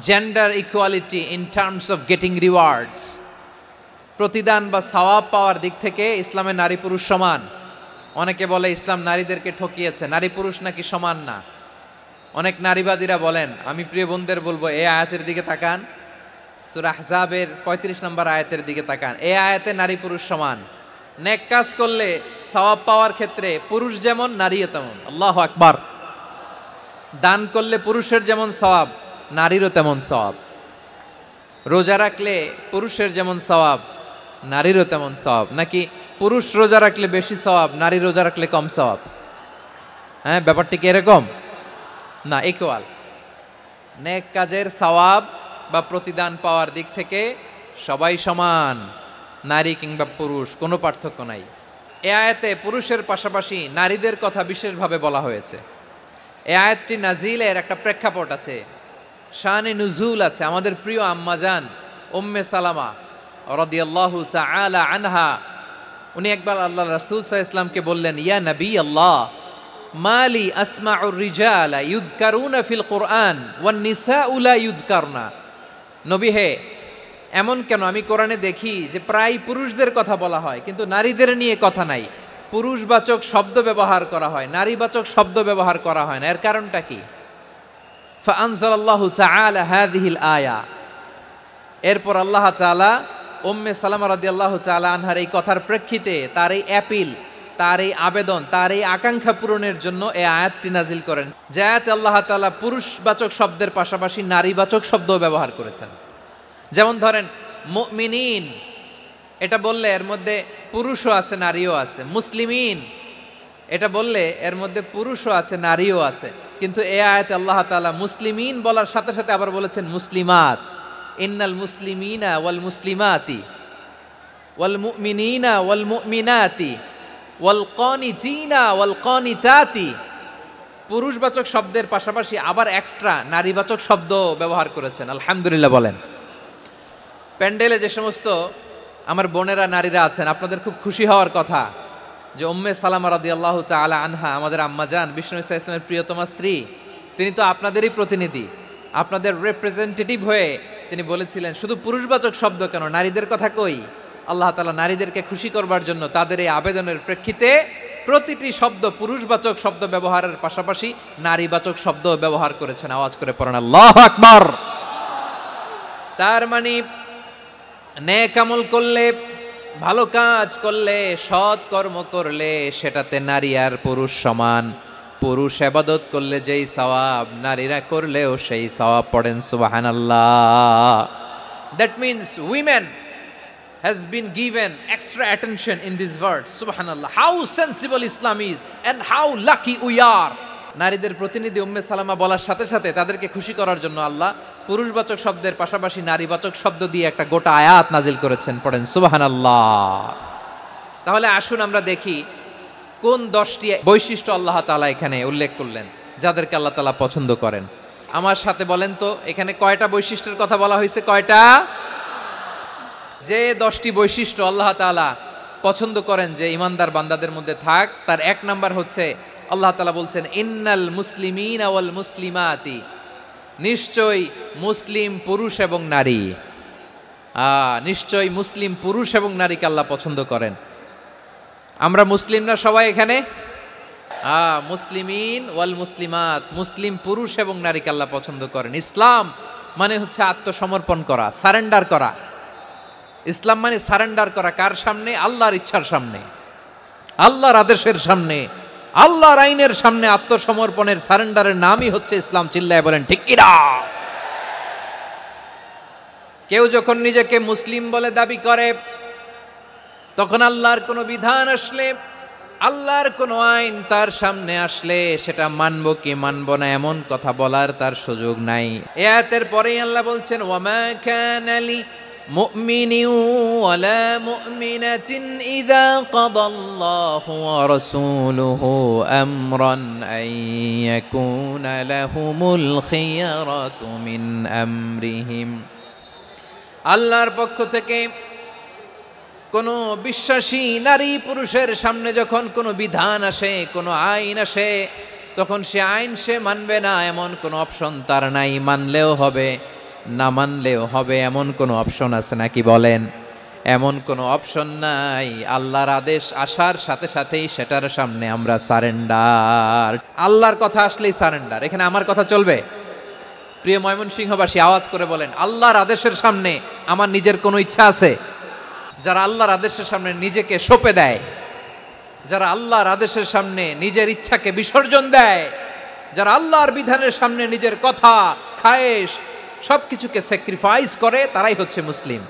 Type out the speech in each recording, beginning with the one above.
Gender equality in terms of getting rewards, প্রতিদান বা সওয়াব পাওয়ার দিক থেকে ইসলামে নারী পুরুষ সমান। অনেকে বলে ইসলাম নারীদেরকে ঠকিয়েছে, নারী পুরুষ নাকি সমান না। অনেক নারীবাদীরা বলেন, আমি প্রিয় বোনদের বলবো এই আয়াতের দিকে তাকান, সূরা আহজাবের 35 নম্বর আয়াতের দিকে তাকান। এই আয়াতে নারী পুরুষ সমান। নেক কাজ করলে সওয়াব পাওয়ার ক্ষেত্রে পুরুষ যেমন নারীও তেমন। আল্লাহু আকবার। দান করলে পুরুষের যেমন সওয়াব, নারীরও তেমন সওয়াব। রোজা রাখলে পুরুষের যেমন সওয়াব, নারীরও তেমন সওয়াব। নাকি পুরুষ রোজা রাখলে বেশি সওয়াব, নারী রোজা রাখলে কম সওয়াব? হ্যাঁ, ব্যাপারটি কি এরকম না? ইকুয়াল। নেক কাজের সওয়াব বা প্রতিদান পাওয়ার দিক থেকে সবাই সমান, নারী কিংবা পুরুষ, কোনো পার্থক্য নাই। এ আয়াতে পুরুষের পাশাপাশি নারীদের কথা বিশেষভাবে বলা হয়েছে। এই আয়াতটি নাজিলের একটা প্রেক্ষাপট আছে, শানে নুজুল আছে। আমাদের প্রিয় আম্মাজান উম্মে সালামা রাদিয়াল্লাহু তাআলা আনহা, উনি একবার আল্লাহ রাসূল সাল্লাল্লাহু আলাইহি ওয়াসাল্লামকে বললেন, ইয়া নবী আল্লাহ, মালি আসমাউর রিজালা ইউযকারুনা ফিল কুরআন ওয়ান নিসাউ লা ইউযকারনা। নবী হে, এমন কেন আমি কোরআনে দেখি যে প্রায় পুরুষদের কথা বলা হয় কিন্তু নারীদের নিয়ে কথা নাই। পুরুষবাচক শব্দ ব্যবহার করা হয়, নারীবাচক শব্দ ব্যবহার করা হয় না। এর কারণটা কি? ফাআনজালাল্লাহু তাআলা হাযিহিল আয়া। এরপর আল্লাহ তাআলা উম্মে সালামা রাদিয়াল্লাহু তাআলা আনহার এই কথার প্রেক্ষিতে, তার এই অ্যাপিল, তার এই আবেদন, তার এই আকাঙ্ক্ষা পূরণের জন্য এই আয়াতটি নাজিল করেন, যে আয়াতে আল্লাহ তাআলা পুরুষবাচক শব্দের পাশাপাশি নারীবাচক শব্দও ব্যবহার করেছেন। যেমন ধরেন মুমিনিন, এটা বললে এর মধ্যে পুরুষও আছে নারীও আছে। মুসলিমিন, এটা বললে এর মধ্যে পুরুষও আছে নারীও আছে। কিন্তু এই আয়াতে আল্লাহ তাআলা মুসলিমিন বলার সাথে সাথে আবার বলেছেন মুসলিমাত। ইন্নাল মুসলিমিনা ওয়াল মুসলিমাতি ওয়াল মুমিনিনা ওয়াল মুমিনাতি ওয়াল কানিতিনা ওয়াল কানিতাতি। পুরুষবাচক শব্দের পাশাপাশি আবার এক্সট্রা নারীবাচক শব্দ ব্যবহার করেছেন। আলহামদুলিল্লাহ বলেন। প্যান্ডেলে যে সমস্ত আমার বোনেরা নারীরা আছেন, আপনাদের খুব খুশি হওয়ার কথা যে উম্মে সালামা রাদিয়াল্লাহু তাআলা আনহা, আমাদের আম্মাজান বিষ্ণু ইসা ইসলামের প্রিয়তমা স্ত্রী, তিনি তো আপনাদেরই প্রতিনিধি, আপনাদের রিপ্রেজেন্টেটিভ হয়ে তিনি বলেছিলেন, শুধু পুরুষবাচক শব্দ কেন, নারীদের কথা কই। আল্লাহ তাআলা নারীদেরকে খুশি করবার জন্য তাদের এই আবেদনের প্রেক্ষিতে প্রতিটি শব্দ পুরুষবাচক শব্দ ব্যবহারের পাশাপাশি নারীবাচক শব্দ ব্যবহার করেছেন। আওয়াজ করে পড়েন আল্লাহু আকবার। তার মানে নেক আমল করলে, ভালো কাজ করলে, সৎ কর্ম করলে সেটাতে নারী আর পুরুষ সমান। পুরুষ ইবাদত করলে যেই সওয়াব, নারীরা করলেও সেই সওয়াব। পড়েন সুবহানাল্লাহ। That means women has been given extra attention in this verse. Subhanallah, how sensible Islam is and how lucky we are. নারীদের প্রতিনিধি উম্মে সালামা বলার সাথে সাথে তাদেরকে খুশি করার জন্য আল্লাহ পুরুষবাচক শব্দের পাশাপাশি নারীবাচক শব্দ দিয়ে একটা গোটা আয়াত নাজিল করেছেন। পড়েন সুবহানাল্লাহ। তাহলে আসুন আমরা দেখি কোন 10টি বৈশিষ্ট্য আল্লাহ তাআলা এখানে উল্লেখ করলেন যাদেরকে আল্লাহ তাআলা পছন্দ করেন। আমার সাথে বলেন তো, এখানে কয়টা বৈশিষ্ট্যের কথা বলা হয়েছে? কয়টা? যে 10টি বৈশিষ্ট্য আল্লাহ তাআলা পছন্দ করেন যে ইমানদার বান্দাদের মধ্যে থাক, তার 1 নাম্বার হচ্ছে আল্লাহ তাআলা বলছেন, ইন্নাল মুসলিমিনা ওয়াল মুসলিমাতি, নিশ্চয়ই মুসলিম পুরুষ এবং নারী। নিশ্চয়ই মুসলিম পুরুষ এবং নারীকে আল্লাহ পছন্দ করেন। আমরা মুসলিম না সবাই এখানে? মুসলিমিন ওয়াল মুসলিমাত, মুসলিম পুরুষ এবং নারীকে আল্লাহ পছন্দ করেন। ইসলাম মানে হচ্ছে আত্মসমর্পণ করা, সারেন্ডার করা। ইসলাম মানে সারেন্ডার করা কার সামনে? আল্লাহর ইচ্ছার সামনে, আল্লাহর আদেশের সামনে, আল্লাহর আইনের সামনে আত্মসমর্পণের, সারেন্ডারের নামই হচ্ছে ইসলাম। চিল্লায় বলেন ঠিক কিনা? কেউ যখন নিজেকে মুসলিম বলে দাবি করে, তখন আল্লাহর কোনো বিধান আসলে, আল্লাহর কোনো আইন তার সামনে আসলে সেটা মানব কি মানব না এমন কথা বলার তার সুযোগ নাই। এই আয়াতের পরেই আল্লাহ বলছেন, ওয়ামা কানা লি মুমিনিন ওয়ালা মুমিনাতিন ইযা কাদাল্লাহু ওয়া রাসূলুহু আমরান আন ইয়াকুনা লাহুমুল খিয়ারাতু মিন আমরিহিম। আল্লাহর পক্ষ থেকে কোনো বিশ্বাসী নারী পুরুষের সামনে যখন কোনো বিধান আসে, কোনো আইন আসে, তখন সে আইন সে মানবে না এমন কোনো অপশন তার নাই, মানলেও হবে। না মানলেও হবে এমন কোনো অপশন আছে নাকি বলেন? এমন কোনো অপশন নাই। আল্লাহর আদেশ আসার সাথে সাথেই সেটার সামনে আমরা সারেন্ডার। আল্লাহর কথা আসলেই সারেন্ডার। এখানে আমার কথা চলবে? প্রিয় ময়মনসিংহবাসী, আওয়াজ করে বলেন, আল্লাহর আদেশের সামনে আমার নিজের কোনো ইচ্ছা আছে? যারা আল্লাহর আদেশের সামনে নিজেকে সঁপে দেয়, যারা আল্লাহর আদেশের সামনে নিজের ইচ্ছাকে বিসর্জন দেয়, যারা আল্লাহর বিধানের সামনে নিজের কথা, খায়েশ সবকিছুকে স্যাক্রিফাইস করে, তারাই হচ্ছে মুসলিম।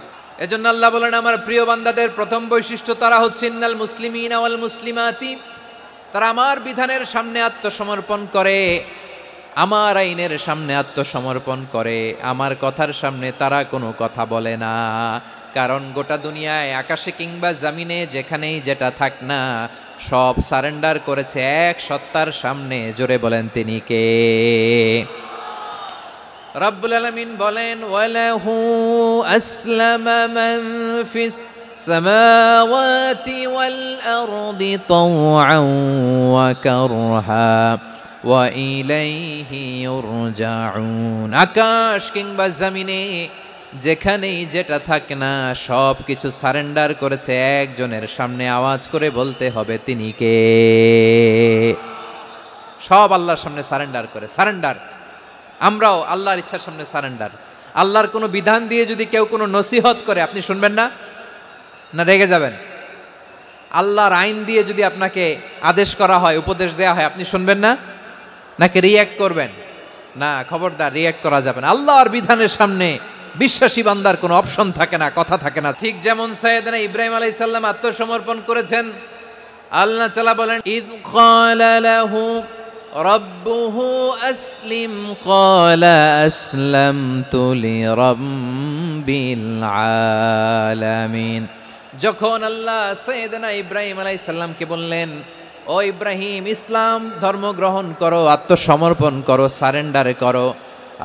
এজন্য আল্লাহ বলেন, আমার প্রিয় বান্দাদের প্রথম বৈশিষ্ট্য তারা হচ্ছে ইন্নাল মুসলিমিনা ওয়াল মুসলিমাতি, তারা আমার বিধানের সামনে আত্মসমর্পণ করে, আমার আইনের সামনে আত্মসমর্পণ করে, আমার কথার সামনে তারা কোনো কথা বলে না। কারণ গোটা দুনিয়ায় আকাশে কিংবা জমিনে যেখানেই যেটা থাক না, সব সারেন্ডার করেছে এক সত্তার সামনে। জোরে বলেন, তিনি কে? রব্বুল আলামিন বলেন, ওয়ালাহু আসলামা মান ফিস সামাওয়াতি ওয়াল আরদি তাওআন ওয়া কারহা ওয়া ইলাইহি ইউরজাউন। আকাশ কিংবা জমিনে যেখানেই যেটা থাক না, সব কিছু সারেন্ডার করেছে একজনের সামনে। আওয়াজ করে বলতে হবে, তিনি কে? সব আল্লাহর সামনে সারেন্ডার করে। সারেন্ডার। আমরাও আল্লাহর ইচ্ছার সামনে সারেন্ডার। আল্লাহর কোনো বিধান দিয়ে যদি কেউ কোনো নসিহত করে, আপনি শুনবেন না? না রেগে যাবেন? আল্লাহর আইন দিয়ে যদি আপনাকে আদেশ করা হয়, উপদেশ দেয়া হয়, আপনি শুনবেন না? নাকি রিয়্যাক্ট করবেন? না, খবরদার, রিয়্যাক্ট করা যাবে না। আল্লাহর বিধানের সামনে বিশ্বাসী বান্দার কোনো অপশন থাকে না, কথা থাকে না। ঠিক যেমন সাইয়েদনা ইব্রাহিম আলাইহিস সালাম আত্মসমর্পণ করেছেন। আল্লাহ তাআলা বলেন, ইয ক্বালা লাহু রাব্বুহু আসলিম ক্বালা আসলামতু লিরাব্বিল আলামিন। যখন আল্লাহ সাইয়েদনা ইব্রাহিম আলাইহিস সালামকে বললেন, ও ইব্রাহিম, ইসলাম ধর্ম গ্রহণ করো, আত্মসমর্পণ করো, সারেন্ডার করো,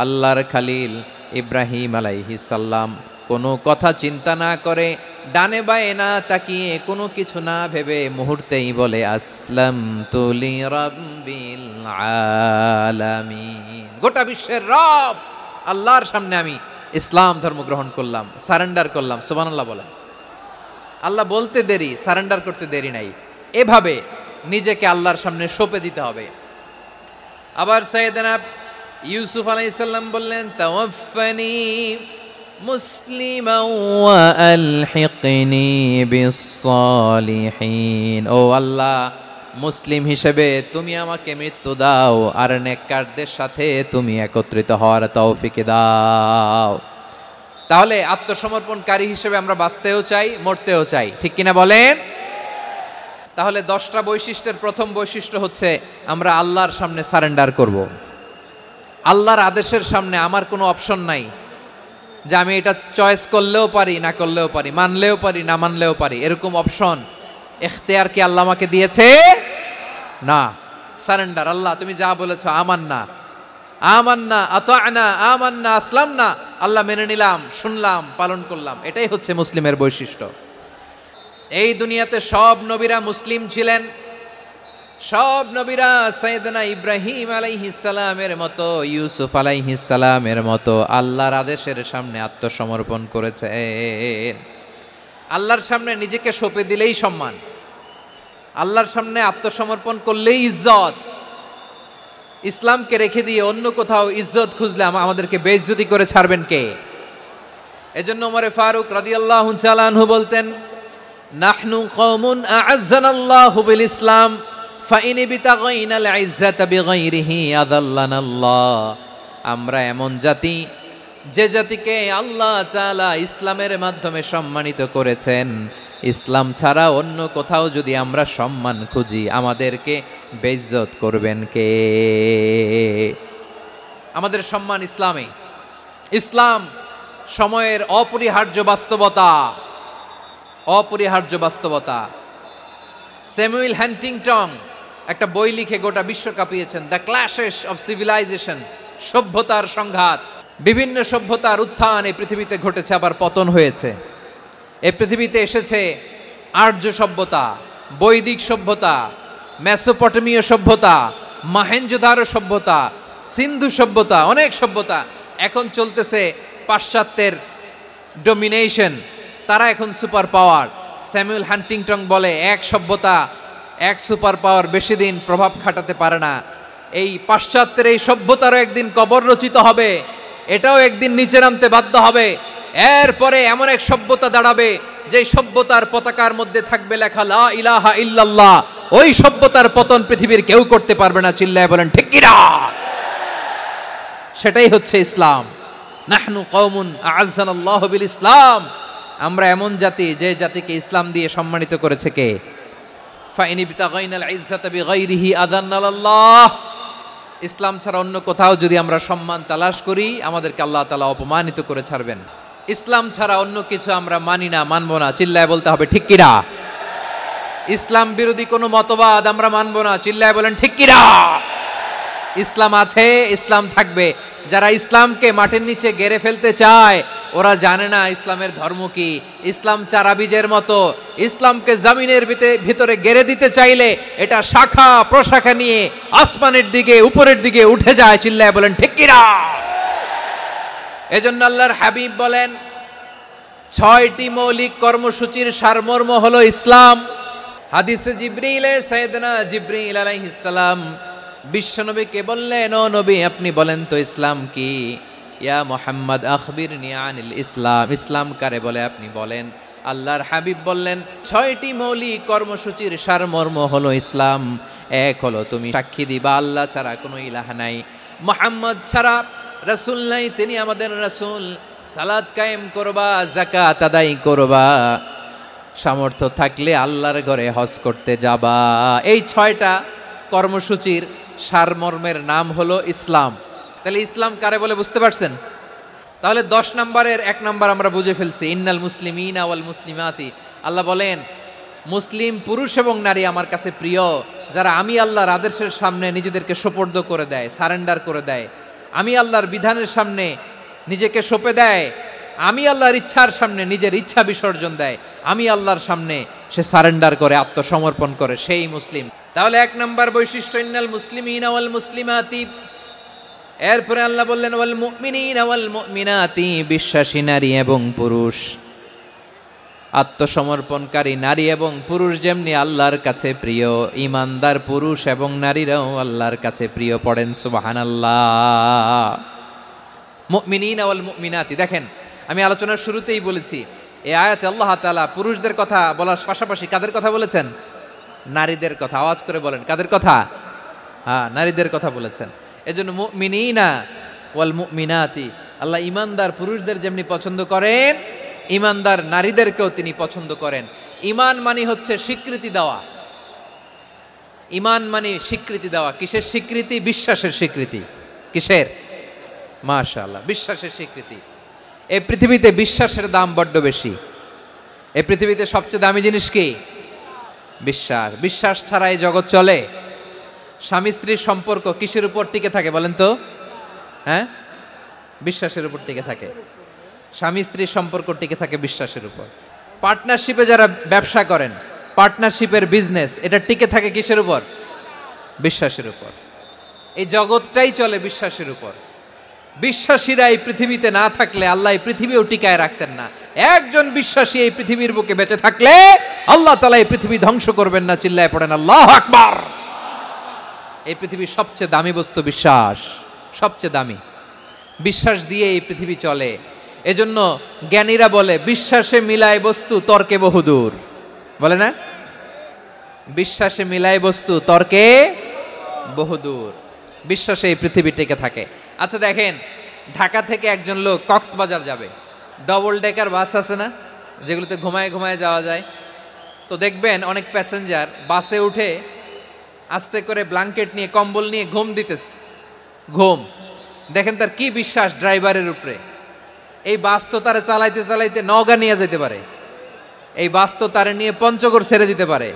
আল্লাহর খালিল ইব্রাহিম আলাইহিস সালাম কোনো কথা চিন্তা না করে, ডানে বায়ে না তাকিয়ে, কোনো কিছু না ভেবে মুহূর্তেই বলে, আসলামতু লিরাব্বিল আলামিন। গোটা বিশ্বের রব আল্লাহর সামনে আমি ইসলাম ধর্ম গ্রহণ করলাম, সারেন্ডার করলাম। সুবহানাল্লাহ বলেন। আল্লাহ বলতে দেরি, সারেন্ডার করতে দেরি নাই। এভাবে নিজেকে আল্লাহর সামনে সঁপে দিতে হবে। আবার সাইয়েদনা ইউসুফ আলাইহিস সালাম বললেন, তাওয়াফফানি মুসলিমান ওয়া আলহিকনি বিস-সালিহিন। ও আল্লাহ, মুসলিম হিসেবে তুমি আমাকে মৃত্যু দাও, আর নেককারদের সাথে তুমি একত্রিত হওয়ার তৌফিক দাও। তাহলে আত্মসমর্পণকারী হিসেবে আমরা বাঁচতেও চাই, মরতেও চাই, ঠিক কিনা বলেন? তাহলে 10টা বৈশিষ্ট্যের প্রথম বৈশিষ্ট্য হচ্ছে আমরা আল্লাহর সামনে সারেন্ডার করব। আল্লাহর আদেশের সামনে আমার কোনো অপশন নাই যে আমি এটা চয়েস করলেও পারি, না করলেও পারি, মানলেও পারি, না মানলেও পারি, এরকম অপশন এখতিয়ার কি আল্লাহ আমাকে দিয়েছে? না। সারেন্ডার। আল্লাহ তুমি যা বলেছো, আমান্না আমান্না আতা'না আমান্না আসলামনা, আল্লাহ মেনে নিলাম, শুনলাম, পালন করলাম। এটাই হচ্ছে মুসলিমের বৈশিষ্ট্য। এই দুনিয়াতে সব নবীরা মুসলিম ছিলেন। সব নবীরা সাইয়েদনা ইব্রাহিম আলাইহিস সালামের মতো, ইউসুফ আলাইহিস সালামের মতো আল্লাহর আদেশের সামনে আত্মসমর্পণ করেছেন। আল্লাহর সামনে নিজেকে সঁপে দিলেই সম্মান, আল্লাহর সামনে আত্মসমর্পণ করলেই ইজ্জত। ইসলামকে রেখে দিয়ে অন্য কোথাও ইজ্জত খুঁজলে আমাদেরকে বেইজ্জতি করে ছাড়বেন কে? এজন্য ওমরে ফারুক রাদিয়াল্লাহু তাআলা আনহু বলতেন, নাহনু কওমুন আ'আজ্জানাল্লাহু বিল ইসলাম ফাইন বিতাগাইনাল ইজ্জাতা বিগাইরিহি আযাল্লানাল্লাহ। আমরা এমন জাতি, যে জাতিকে আল্লাহ তাআলা ইসলামের মাধ্যমে সম্মানিত করেছেন। ইসলাম ছাড়া অন্য কোথাও যদি আমরা সম্মান খুঁজি, আমাদেরকে বেইজ্জত করবেন কে? আমাদের সম্মান ইসলামে। ইসলাম সময়ের অপরিহার্য বাস্তবতা, অপরিহার্য বাস্তবতা। স্যামুয়েল হ্যান্টিংটন একটা বই লিখে গোটা বিশ্ব কাঁপিয়েছেন, দ্য ক্ল্যাশেস অফ সিভিলাইজেশন, সভ্যতার সংঘাত। বিভিন্ন সভ্যতার উত্থান এই পৃথিবীতে ঘটেছে, আবার পতন হয়েছে। এই পৃথিবীতে এসেছে আর্য সভ্যতা, বৈদিক সভ্যতা, মেসোপটেমীয় সভ্যতা, মহেঞ্জোদারো সভ্যতা, সিন্ধু সভ্যতা, অনেক সভ্যতা। এখন চলতেছে পাশ্চাত্যের ডমিনেশন, তারা এখন সুপার পাওয়ার। স্যামুয়েল হান্টিংটন বলে এক সভ্যতা এক সুপার পাওয়ার বেশি দিন প্রভাব খাটাতে পারে না। এই পাশ্চাত্যের এই সভ্যতারও একদিন কবর রচিত হবে, এটাও একদিন নিচে নামতে বাধ্য হবে। এরপরে এমন এক সভ্যতা দাঁড়াবে যে সভ্যতার পতাকার মধ্যে থাকবে লেখা লা ইলাহা ইল্লাল্লাহ। ওই সভ্যতার পতন পৃথিবীর কেউ করতে পারবে না, চিল্লায় বলেন ঠিক কিনা? সেটাই হচ্ছে ইসলাম। নাহনু কওমুন আ'আজ্জানাল্লাহু বিল ইসলাম, আমরা এমন জাতি যে জাতিকে ইসলাম দিয়ে সম্মানিত করেছে কে? ফাইন ইবতাগাইনাল ইজ্জাতা বিগাইরিহি আযান্নাল্লাহ, ইসলাম ছাড়া অন্য কোথাও যদি আমরা সম্মান তালাশ করি আমাদেরকে আল্লাহ তাআলা অপমানিত করে ছাড়বেন। ইসলাম ছাড়া অন্য কিছু আমরা মানি না, মানবো না, চিল্লায় বলতে হবে ঠিক কিনা? ইসলাম বিরোধী কোনো মতবাদ আমরা মানবো না, চিল্লায় বলেন ঠিক কিনা? ইসলাম আছে, ইসলাম থাকবে। যারা ইসলামকে মাটির নিচে গেড়ে ফেলতে চায় ওরা জানে না ইসলামের ধর্ম কি। ইসলাম চারা বীজের মতো, ইসলামকে জমিনের ভিতরে গেড়ে দিতে চাইলে এটা শাখা প্রশাখা নিয়ে আসমানের দিকে উপরের দিকে উঠে যায়, চিল্লায় বলেন ঠিক কিনা? এজন্য আল্লাহর হাবিব বলেন 6টি মৌলিক কর্মসূচির সারমর্ম হলো ইসলাম। হাদিসে জিবরিলে সাইয়েদনা জিবরিল আলাইহিস সালাম বিশ্বনবীকে বললেন, ও নবী আপনি বলেন তো ইসলাম কি? ইয়া মুহাম্মদ আখবিরনি আনিল ইসলাম, ইসলাম কারে বলে আপনি বলেন। আল্লাহর হাবিব বললেন 6টি মৌলিক কর্মসূচির সারমর্ম হলো ইসলাম। এক হলো তুমি সাক্ষী দিবা আল্লাহ ছাড়া কোনো ইলাহ নাই, মুহাম্মদ ছাড়া রাসূল নাই, তিনি আমাদের রাসূল। সালাত কায়েম করবা, যাকাত আদায় করবা, সামর্থ্য থাকলে আল্লাহর ঘরে হজ করতে যাবা। এই 6টা কর্মসূচির সারমর্মের নাম হলো ইসলাম। তাহলে ইসলাম কারে বলে বুঝতে পারছেন? তাহলে 10 নম্বরের 1 নম্বর আমরা বুঝে ফেলছি, ইন্নাল মুসলিমিনা ওয়াল মুসলিমাতি। আল্লাহ বলেন মুসলিম পুরুষ এবং নারী আমার কাছে প্রিয়, যারা আমি আল্লাহর আদেশের সামনে নিজেদেরকে সোপর্দ করে দেয়, সারেন্ডার করে দেয়, আমি আল্লাহর বিধানের সামনে নিজেকে সঁপে দেয়, আমি আল্লাহর ইচ্ছার সামনে নিজের ইচ্ছা বিসর্জন দেয়, আমি আল্লাহর সামনে সে সারেন্ডার করে, আত্মসমর্পণ করে, সেই মুসলিম। তাহলে 1 নম্বর বৈশিষ্ট্য ইন্নাল মুসলিমিনা ওয়াল মুসলিমাতি। এরপরে আল্লাহ বললেন ওয়াল মুমিনিনা ওয়াল মুমিনাতি, বিশ্বাসী নারী এবং পুরুষ, আত্মসমর্পণকারী নারী এবং পুরুষ যেমনি আল্লাহর কাছে প্রিয়, ঈমানদার পুরুষ এবং নারীরাও আল্লাহর কাছে প্রিয়। পড়েন সুবহানাল্লাহ। মুমিনিনা ওয়াল মুমিনাতি, দেখেন আমি আলোচনার শুরুতেই বলেছি এই আয়াতে আল্লাহ তাআলা পুরুষদের কথা বলার পাশাপাশি কাদের কথা বলেছেন? নারীদের কথা। আওয়াজ করে বলেন কাদের কথা? হ্যাঁ, নারীদের কথা বলেছেন। এজন্য মুমিনিনা ওয়াল মুমিনাতি, আল্লাহ ঈমানদার পুরুষদের যেমনি পছন্দ করেন ঈমানদার নারীদেরকেও তিনি পছন্দ করেন। ঈমান মানে হচ্ছে স্বীকৃতি দেওয়া। ঈমান মানে স্বীকৃতি দেওয়া। কিসের স্বীকৃতি? বিশ্বাসের স্বীকৃতি। কিসের? মাশাআল্লাহ, বিশ্বাসের স্বীকৃতি। এই পৃথিবীতে বিশ্বাসের দাম বড্ড বেশি। এই পৃথিবীতে সবচেয়ে দামি জিনিস কি? বিশ্বাস। বিশ্বাস ছাড়া এই জগৎ চলে? স্বামী স্ত্রীর সম্পর্ক কিসের উপর টিকে থাকে বলেন তো? হ্যাঁ, বিশ্বাসের উপর টিকে থাকে। স্বামী স্ত্রীর সম্পর্ক টিকে থাকে বিশ্বাসের উপর। পার্টনারশিপে যারা ব্যবসা করেন, পার্টনারশিপের বিজনেস, এটা টিকে থাকে কিসের উপর? বিশ্বাসের উপর। এই জগৎটাই চলে বিশ্বাসের উপর। বিশ্বাসীরা এই পৃথিবীতে না থাকলে আল্লাহ এই পৃথিবীও টিকায় রাখতেন না। একজন বিশ্বাসী এই পৃথিবীর বুকে বেঁচে থাকলে আল্লাহ তাআলা এই পৃথিবী ধ্বংস করবেন না। চিল্লায় পড়েন আল্লাহু আকবার। এই পৃথিবীর সবচেয়ে দামি বস্তু বিশ্বাস, সবচেয়ে দামি। বিশ্বাস দিয়ে এই পৃথিবী চলে। এজন্য জ্ঞানীরা বলে বিশ্বাসে মিলায় বস্তু তর্কে বহুদূর, বলে না? বিশ্বাসে মিলায় বস্তু তর্কে বহুদূর। বিশ্বাসে এই পৃথিবী টিকে থাকে। আচ্ছা দেখেন, ঢাকা থেকে একজন লোক কক্সবাজার যাবে, ডবল ডেকার বাস আছে না যেগুলোতে ঘুমায় ঘুমায় যাওয়া যায়, তো দেখবেন অনেক প্যাসেঞ্জার বাসে উঠে আস্তে করে ব্ল্যাঙ্কেট নিয়ে কম্বল নিয়ে ঘুম দিতেছে। ঘুম দেখেন তার কি বিশ্বাস ড্রাইভারের উপরে। এই বাস তো তারা চালাইতে চালাইতে নওগাঁ নিয়ে যেতে পারে, এই বাস তো তারা নিয়ে পঞ্চগড় ছেড়ে দিতে পারে,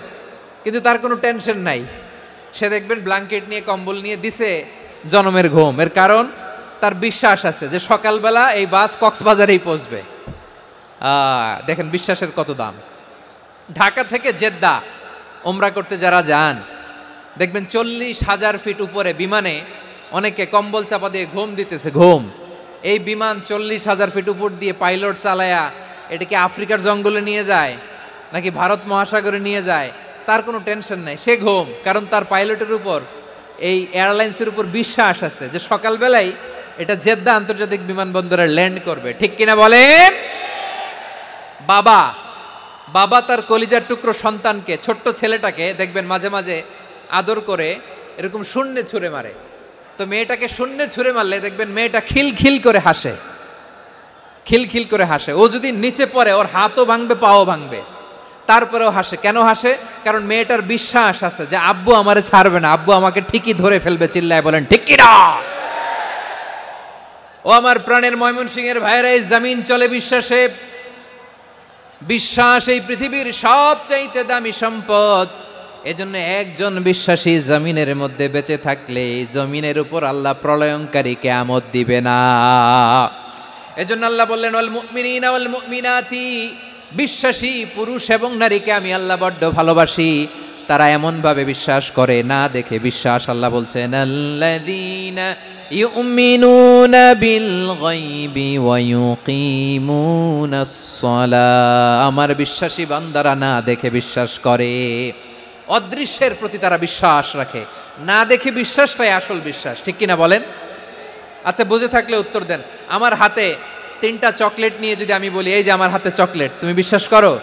কিন্তু তার কোনো টেনশন নাই। সে দেখবেন ব্ল্যাঙ্কেট নিয়ে কম্বল নিয়ে দিছে জনমের ঘুম। এর কারণ তার বিশ্বাস আছে যে সকালবেলা এই বাস কক্সবাজারেই পৌঁছবে। দেখেন বিশ্বাসের কত দাম। ঢাকা থেকে জেদ্দা ওমরা করতে যারা যান দেখবেন 40,000 ফিট উপরে বিমানে অনেকে কম্বল চাপা দিয়ে ঘুম দিতেছে। ঘুম এই বিমান 40,000 ফিট উপর দিয়ে পাইলট চালায়া এটাকে আফ্রিকার জঙ্গলে নিয়ে যায় নাকি ভারত মহাসাগরে নিয়ে যায়, তার কোনো টেনশন নাই, সে ঘুম। কারণ তার পাইলটের উপর, এই এয়ারলাইন্সের উপর বিশ্বাস আছে যে সকালবেলায় এটা জেদ্দা আন্তর্জাতিক বিমানবন্দরে ল্যান্ড করবে। ঠিক কিনা বলেন? বাবা বাবা তার কলিজার টুকরো সন্তানকে, ছোট্ট ছেলেটাকে দেখবেন মাঝে মাঝে আদর করে এরকম শূন্যে ছুঁড়ে মারে। তো মেয়েটাকে শূন্যে ছুঁড়ে মারলে দেখবেন মেয়েটা খিলখিল করে হাসে, খিলখিল করে হাসে। ও যদি নিচে পড়ে ওর হাতও ভাঙবে, পাও ভাঙবে, তারপরেও হাসে। কেন হাসে? কারণ মেয়েটার বিশ্বাস আছে যে আব্বু আমারে ছাড়বে না, আব্বু আমাকে ঠিকই ধরে ফেলবে। চিল্লায় বলেন ঠিক কি না? ও আমার প্রাণের ময়মনসিংহের ভাইরা, এই জমিন চলে বিশ্বাসে। বিশ্বাস এই পৃথিবীর সবচাইতে দামি সম্পদ। এজন্য একজন বিশ্বাসী জমিনের মধ্যে বেঁচে থাকলে এই জমিনের উপর আল্লাহ প্রলয়ঙ্কারী কিয়ামত দিবে না। এজন্য আল্লাহ বললেন ওয়াল মুমিনিনা ওয়াল মুমিনাতি, বিশ্বাসী পুরুষ এবং নারীকে আমি আল্লাহ বড্ড ভালোবাসি। তারা এমন ভাবে বিশ্বাস করে, না দেখে বিশ্বাস। আল্লাহ বলছেন আল্লাযীনা ইউমিনুনা বিল গায়বি ওয়া ইউকিমুনাস সালাহ, আমার বিশ্বাসী বান্দারা না দেখে বিশ্বাস করে। অদৃশ্যের প্রতি তারা বিশ্বাস রাখে, না দেখে বিশ্বাসটাই আসল বিশ্বাস। ঠিক কিনা বলেন? আচ্ছা, বুঝে থাকলে উত্তর দেন। আমার হাতে 3টা চকলেট নিয়ে যদি আমি বলি এই যে আমার হাতে চকলেট, তুমি বিশ্বাস করো?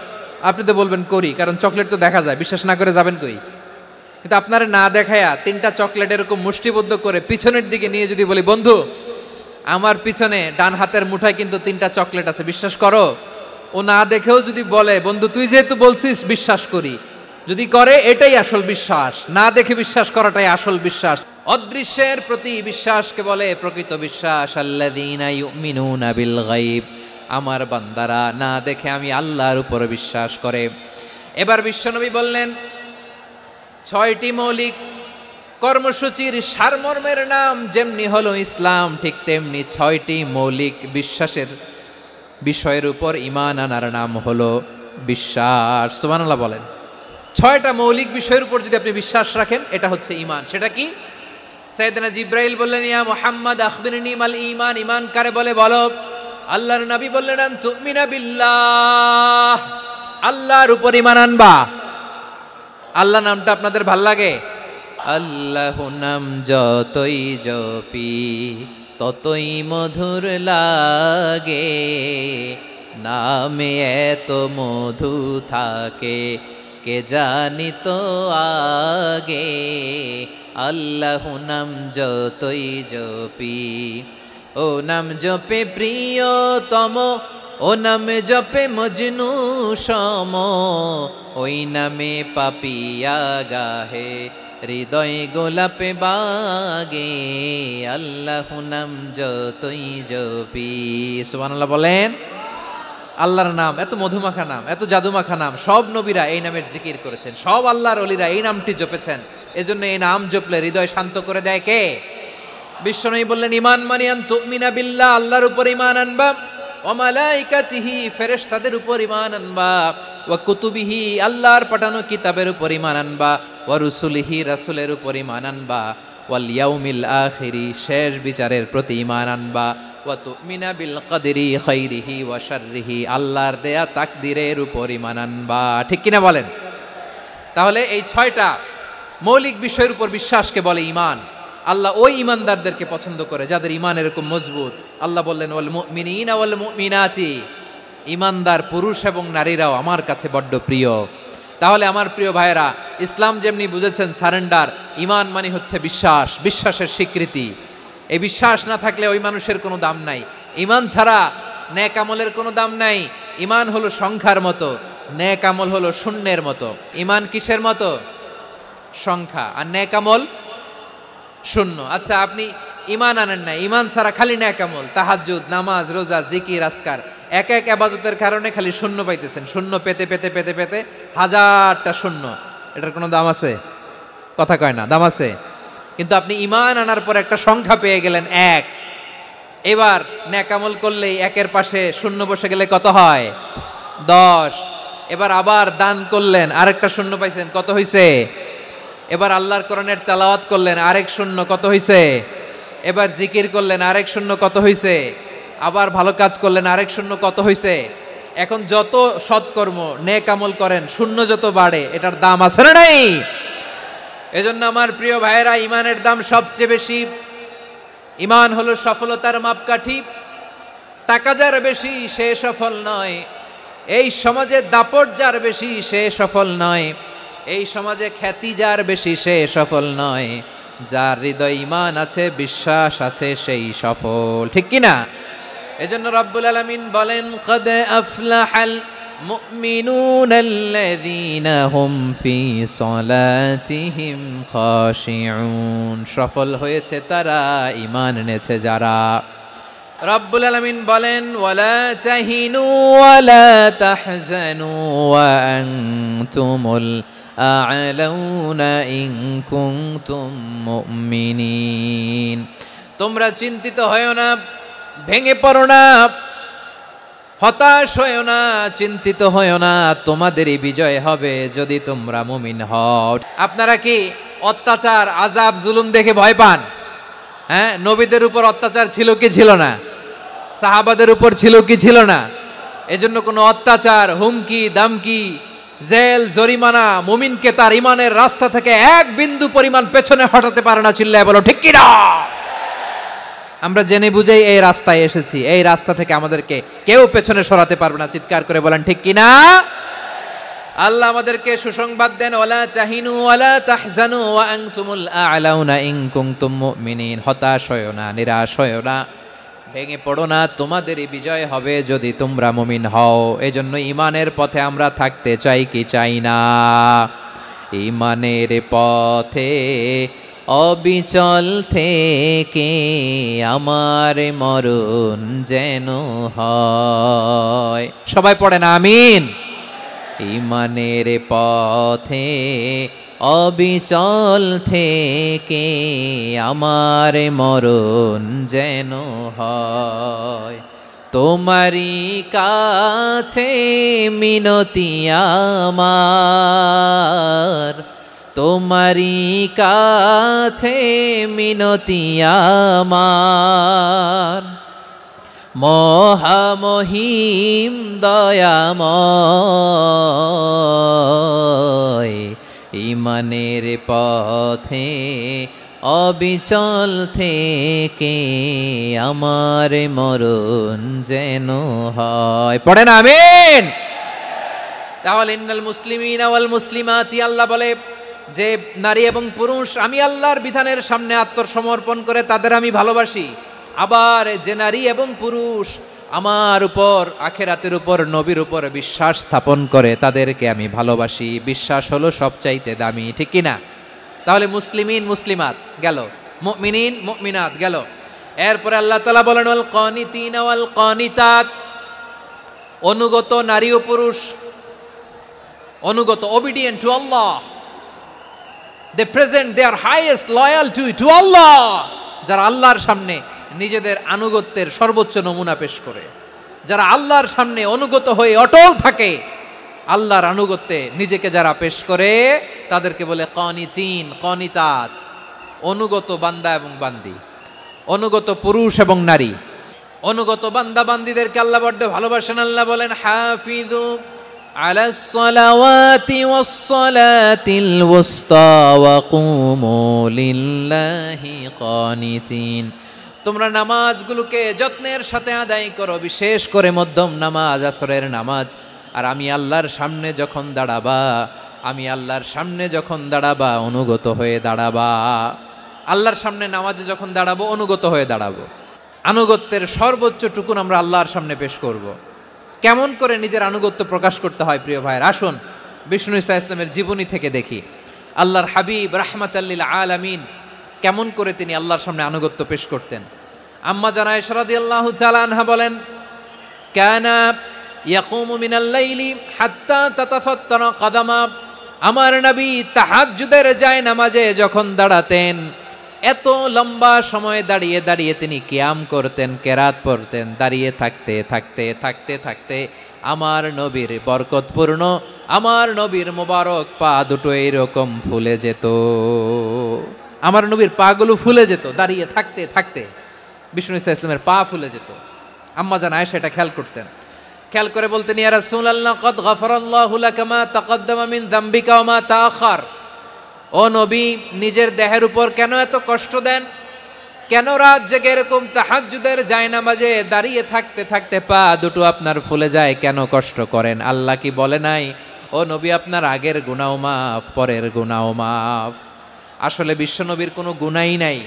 আপনি তো বলবেন করি, কারণ চকলেট তো দেখা যায়, বিশ্বাস না করে যাবেন কই? কিন্তু আপনারা না দেখায়া 3টা চকলেট এরকম মুষ্টিবদ্ধ করে পিছনের দিকে নিয়ে যদি বলি বন্ধু আমার পিছনে ডান হাতের মুঠায় কিন্তু 3টা চকলেট আছে, বিশ্বাস করো? ও না দেখেও যদি বলে বন্ধু তুই যেহেতু বলছিস বিশ্বাস করি, যদি করে এটাই আসল বিশ্বাস। না দেখে বিশ্বাস করাটাই আসল বিশ্বাস। অদৃশ্যের প্রতি বিশ্বাসকে বলে প্রকৃত বিশ্বাস। আল্লাযীনা ইউমিনুনা বিল গায়ব, আমার বান্দারা না দেখে আমি আল্লাহর উপর বিশ্বাস করে। এবার বিশ্বনবী বললেন 6টি মৌলিক কর্মসূচির সারমর্মের নাম যেমনি হলো ইসলাম, ঠিক তেমনি 6টি মৌলিক বিশ্বাসের বিষয়ের উপর ঈমান আনার নাম হলো বিশ্বাস। সুবহানাল্লাহ বলেন। 6টা মৌলিক বিষয়ের উপর যদি আপনি বিশ্বাস রাখেন এটা হচ্ছে ঈমান। সেটা কি? সাইয়েদনা জিবরাইল বললেন ইয়া মুহাম্মদ আখবিরনি মাল ঈমান, ঈমান কারে বলে বলো। আল্লাহর নবী বললেন আন তুমিনা বিল্লাহ, আল্লাহর উপর ঈমান আনবা। আল্লাহ নামটা আপনাদের ভাল লাগে? আল্লাহ নাম যতই জপি ততই মধুর লাগে, নামে এত মধু থাকে কে জানি তো আগে। আল্লাহ নাম যতই জপি, ও নাম জপে প্রিয়তম, ও নামে জপে মজনু সম, ওই নামে পাপিয়া গাহে হৃদয় গোলাপে বাগে। আল্লাহ নাম যতই জপি। সুবহানাল্লাহ বলেন। আল্লাহর নাম এত মধুমাখা নাম, এত জাদুমাখা নাম, সব নবীরা এই নামের জিকির করেছেন, সব আল্লাহর ওলিরা এই নামটি জপেছেন। এজন্য এই নাম জপলে হৃদয় শান্ত করে দেয় কে? বিশ্বনবী বললেন ঈমান মানে আন তুমিনা বিল্লাহ, আল্লাহর উপর ঈমান আনবা, ওয়া মালাইকাতিহি ফেরেশতাদের উপর ঈমান আনবা, ওয়া কুতুবিহি আল্লাহর পাঠানো কিতাবের উপর ঈমান আনবা, ওয়া রুসুলিহি রাসূলের উপর ঈমান আনবা, ওয়াল ইয়াউমিল আখিরি শেষ বিচারের প্রতি ঈমান আনবা, ওয়া তুমিনা বিল কদরি খাইরিহি ওয়া শাররিহি আল্লাহর দেয়া তাকদীরের উপর ঈমান আনবা। ঠিক কিনা বলেন? তাহলে এই 6টা মৌলিক বিষয়ের উপর বিশ্বাসকে বলে ঈমান। আল্লাহ ওই ঈমানদারদেরকে পছন্দ করে যাদের ঈমান এরকম মজবুত। আল্লাহ বললেন ওয়াল মুমিনিনা ওয়াল মুমিনাতি, ঈমানদার পুরুষ এবং নারীরাও আমার কাছে বড্ড প্রিয়। তাহলে আমার প্রিয় ভাইয়েরা, ইসলাম যেমনি বুঝেছেন সারেন্ডার, ঈমান মানে হচ্ছে বিশ্বাস, বিশ্বাসের স্বীকৃতি। এই বিশ্বাস না থাকলে ওই মানুষের কোনো দাম নাই। ঈমান ছাড়া নেক আমলের কোনো দাম নাই। ঈমান হলো সংখ্যার মতো, নেক আমল হলো শূন্যের মতো। ঈমান কিসের মতো? সংখ্যা, আর নেক আমল শূন্য। আচ্ছা, আপনি ঈমান আনেন না, ঈমান ছাড়া খালি নেক আমল, তাহাজ্জুদ, নামাজ, রোজা, জিকির, আজকার, এক এক ইবাদতের কারণে খালি শূন্য পাইতেছেন। শূন্য পেতে পেতে পেতে পেতে হাজারটা শূন্য, এটার কোনো দাম আছে? কথা কয় না, দাম আছে। কিন্তু আপনি ঈমান আনার পর একটা সংখ্যা পেয়ে গেলেন 1। এবার নেক আমল করলেই 1-এর পাশে শূন্য বসে গেলে কত হয়? 10। এবার আবার দান করলেন, আরেকটা শূন্য পাইছেন, কত হইছে? এবার আল্লাহর কোরআনের তেলাওয়াত করলেন, আরেক শূন্য, কত হইছে? এবার জিকির করলেন, আরেক শূন্য, কত হইছে? আবার ভালো কাজ করলেন, আরেক শূন্য কত হইছে? এখন যত সৎকর্ম নেক আমল করেন শূন্য যত বাড়ে এটার দাম আছে না নাই? এজন্য আমার প্রিয় ভাইয়েরা, ইমানের দাম সবচেয়ে বেশি। ইমান হলো সফলতার মাপকাঠি। টাকা যার বেশি সে সফল নয়, এই সমাজে দাপট যার বেশি সে সফল নয়, এই সমাজে খ্যাতি যার বেশি সে সফল নয়, যার হৃদয় ঈমান আছে, বিশ্বাস আছে, সেই সফল। ঠিক কি না? এজন্য রব্বুল আলামিন বলেন, কদ আফলাহাল মুমিনুনাল্লাযীনা হুম ফি সলাতিহিম খাশিউন। সফল হয়েছে তারা, ঈমান এনেছে যারা। রব্বুল আলামিন বলেন, ওয়ালা তাহিনু ওয়ালা তাহজানু ওয়া আনতুমুল আ'লাউনা ইন কুনতুম মুমিনিন। তোমরা চিন্তিত হয়ো না, ভেঙে পড়ো না, হতাশ হয়ো না, চিন্তিত হয়ো না, তোমাদেরই বিজয় হবে যদি তোমরা মুমিন হও। আপনারা কি অত্যাচার, আযাব, জুলুম দেখে ভয় পান? হ্যাঁ, নবীদের উপর অত্যাচার ছিল কি ছিল না? সাহাবাদের উপর ছিল কি ছিল না? এজন্য কোনো অত্যাচার, হুমকি, দামকি, জেল, জরিমানা মুমিনকে তার ইমানের রাস্তা থেকে এক বিন্দু পরিমাণ পেছনে হটাতে পারে না। চিল্লায় বলো ঠিক কি না? আমরা জেনে বুঝেই এই রাস্তায় এসেছি, এই রাস্তা থেকে আমাদেরকে কেউ পেছনে সরাতে পারবে না। চিৎকার করে বলেন ঠিক কি না? আল্লাহ আমাদেরকে সুসংবাদ দেন, ওয়ালা তাহিনু ওয়ালা তাহজানু ওয়া আনতুমুল আ'লাউনা ইন কুনতুম মুমিনিন। হতাশ হয়ো না, নিরাশ হয়ো না, ভেঙে পড়ো না, তোমাদেরই বিজয় হবে যদি তোমরা মুমিন হও। এজন্য ঈমানের পথে আমরা থাকতে চাই কি চাই না? ঈমানের পথে অবিচল থেকে আমার মরণ যেন হয়। সবাই পড়েন আমিন। ঈমানের পথে অবিচল থেকে আমার মরণ যেন হয়। তোমারই কাছে মিনতি আমার, তোমারই কাছে মিনতি আমার, মহামহিম দয়াময়। ঈমানের পথে অবিচল থেকে আমার মরণ যেন হয়। পড়েন আমিন। তাহলে ইন্নাল মুসলিমিনা ওয়াল মুসলিমাতি, আল্লাহ বলে যে নারী এবং পুরুষ আমি আল্লাহর বিধানের সামনে আত্মসমর্পণ করে তাদের আমি ভালোবাসি। আবার যে নারী এবং পুরুষ আমার উপর, আখিরাতের উপর, নবীর উপর বিশ্বাস স্থাপন করে তাদেরকে আমি ভালোবাসি। বিশ্বাস হলো সবচাইতে দামি। ঠিক কি না? তাহলে মুসলিমিন মুসলিমাত গেল, মুমিনিন মুমিনাত গেল। এরপরে আল্লাহ তাআলা বলেন, ওয়াল কানিতিনা ওয়াল কানিতাত, অনুগত নারী ও পুরুষ, অনুগত, obedient to Allah, they present their highest loyalty to Allah। যারা আল্লাহর সামনে নিজেদের আনুগত্যের সর্বোচ্চ নমুনা পেশ করে, যারা আল্লাহর সামনে অনুগত হয়ে অটল থাকে, আল্লাহর আনুগত্যে নিজেকে যারা পেশ করে তাদেরকে বলে কানিতিন, কানিতাত, অনুগত বান্দা এবং বান্দি, অনুগত পুরুষ এবং নারী। অনুগত বান্দা বান্দিদেরকে আল্লাহ বড্ড ভালোবাসেন। আল্লাহ বলেন, হাফিযু আলাস সালাওয়াতি ওয়াস সালাতিল ওয়াসতা ওয়া কুমু লিল্লাহি কানিতিন। তোমরা নামাজগুলোকে যত্নের সাথে আদায় করো, বিশেষ করে মধ্যম নামাজ, আসরের নামাজ। আর আমি আল্লাহর সামনে যখন দাঁড়াবা, আমি আল্লাহর সামনে যখন দাঁড়াবা অনুগত হয়ে দাঁড়াবা। আল্লাহর সামনে নামাজে যখন দাঁড়াবো অনুগত হয়ে দাঁড়াবো। আনুগত্যের সর্বোচ্চ টুকুন আমরা আল্লাহর সামনে পেশ করব। কেমন করে নিজের আনুগত্য প্রকাশ করতে হয় প্রিয় ভাইয়ের, আসুন বিষ্ণু ঈসা ইসলামের জীবনী থেকে দেখি। আল্লাহর হাবিব রাহমাতাল লিল আলামিন কেমন করে তিনি আল্লাহর সামনে আনুগত্য পেশ করতেন। আম্মা জানা আয়েশা রাদিয়াল্লাহু তাআলা আনহা বলেন, কানা ইয়াকুমু মিনাল লাইলি হাত্তা তাতাফাত্তারা কদামা। আমার নবী তাহাজ্জুদের যায় নামাজে যখন দাঁড়াতেন, এত লম্বা সময় দাঁড়িয়ে দাঁড়িয়ে তিনি কিয়াম করতেন, কেরাত পড়তেন। দাঁড়িয়ে থাকতে থাকতে থাকতে থাকতে আমার নবীর বরকতপূর্ণ, আমার নবীর মোবারক পা দুটো এইরকম ফুলে যেত। আমার নবীর পাগুলো ফুলে যেত দাঁড়িয়ে থাকতে থাকতে। বিষ্ণু ঈসা ইসলামের পা ফুলে যেত। আম্মা জান আয়েশা এটা খেয়াল করতেন। খেয়াল করে বলতেন, ইয়া রাসূলুল্লাহ ক্বাদ গাফারাল্লাহু লাকা মা তাকাদ্দামা মিন যামবিকা ওয়া মা তাআখার। ও নবী, নিজের দেহের উপর কেন এত কষ্ট দেন? কেন রাত জেগে এরকম তাহাজ্জুদের জায়নামাজে দাঁড়িয়ে থাকতে থাকতে পা দুটো আপনার ফুলে যায়, কেন কষ্ট করেন? আল্লাহ কি বলে নাই, ও নবী আপনার আগের গুনাহ মাফ, পরের গুনাহ মাফ? আসলে বিশ্বনবীর কোনো গুনাহই নাই।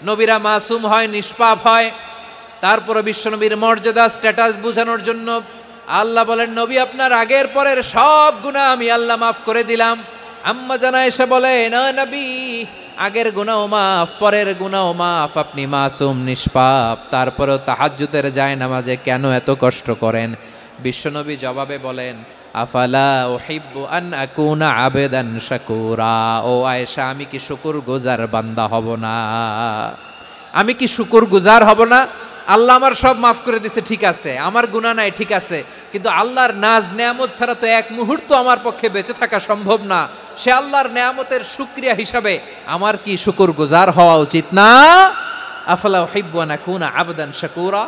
নবীরা মাসুম হয়, নিষ্পাপ হয়। তারপরে বিশ্বনবীর মর্যাদা, স্ট্যাটাস বোঝানোর জন্য আল্লাহ বলেন, নবী আপনার আগের পরের সব গুনাহ আমি আল্লাহ মাফ করে দিলাম। আম্মা জানা এসে বলে, না নবী, আগের গুনাহ মাফ, পরের গুনাহ মাফ, আপনি মাসুম, নিষ্পাপ, তারপরেও তাহাজ্জুদের জায়নামাজে কেন এত কষ্ট করেন? বিশ্বনবী জবাবে বলেন, আফালা উহিব্বু আন আকুনা আবেদান শাকুরা। ও আয়েশা, আমি কি শুকরগুজার বান্দা হব না? আমি কি শুকরগুজার হব না? আল্লাহ আমার সব মাফ করে দিছে, ঠিক আছে, আমার গুনাহ নাই, ঠিক আছে, কিন্তু আল্লাহর নাজ নেয়ামত ছাড়া তো এক মুহূর্ত আমার পক্ষে বেঁচে থাকা সম্ভব না। সে আল্লাহর নেয়ামতের শুকরিয়া হিসাবে আমার কি শুকরগুজার হওয়া উচিত না? আফালা উহিব্বু আন আকুনা আবদান শাকুরা।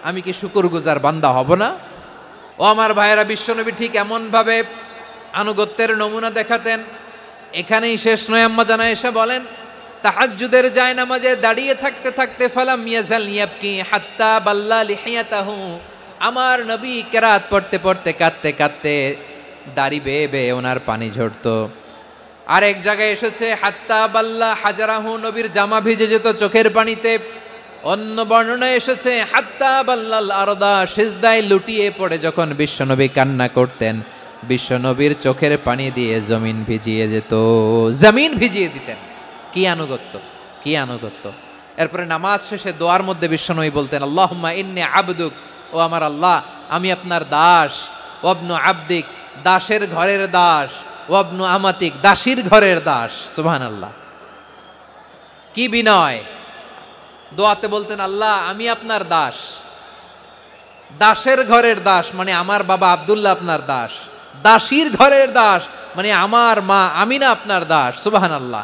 আমি কি শুকরগুজার বান্দা হব না? ও আমার ভাইয়েরা, বিশ্বনবী ঠিক এমনভাবে আনুগত্যের নমুনা দেখাতেন। এখানেই শেষ নয়, আম্মা জানা এসে বলেন, তাহাজ্জুদের জায়নামাজে দাঁড়িয়ে থাকতে থাকতে ফালাম ইয়াজাল ইয়াবকি হাত্তা বাল্লা লিহিয়াতাহু। আমার নবী কেরাত পড়তে পড়তে কাঁদতে কাঁদতে দাড়ি বেয়ে বেয়ে ওনার পানি ঝরতো। আরেক জায়গায় এসেছে হাত্তা বাল্লা হাজারাহু, নবীর জামা ভিজে যেত চোখের পানিতে। অন্য বর্ণনায় এসেছে হাত্তা বাল্লাল আরদা, সিজদায় লুটিয়ে পড়ে যখন বিশ্বনবী কান্না করতেন, বিশ্বনবীর চোখের পানি দিয়ে জমিন ভিজিয়ে যেত, জমিন ভিজিয়ে দিতেন। কি আনুগত্য, কি আনুগত্য! এরপরে নামাজ শেষে দোয়ার মধ্যে বিশ্বনবী বলতেন, আল্লাহুম্মা ইন্নী আবদুক, ও আমার আল্লাহ, আমি আপনার দাস। ওয়াবনু আবদিক, দাসের ঘরের দাস। ওয়াবনু আমাতিক, দাসীর ঘরের দাস। সুবহানাল্লাহ, কি বিনয়! দোয়াতে বলতেন, আল্লাহ আমি আপনার দাস। দাসের ঘরের দাস মানে আমার বাবা আব্দুল্লাহ আপনার দাস। দাসীর ঘরের দাস মানে আমার মা আমিনা আপনার দাস। সুবহানাল্লাহ।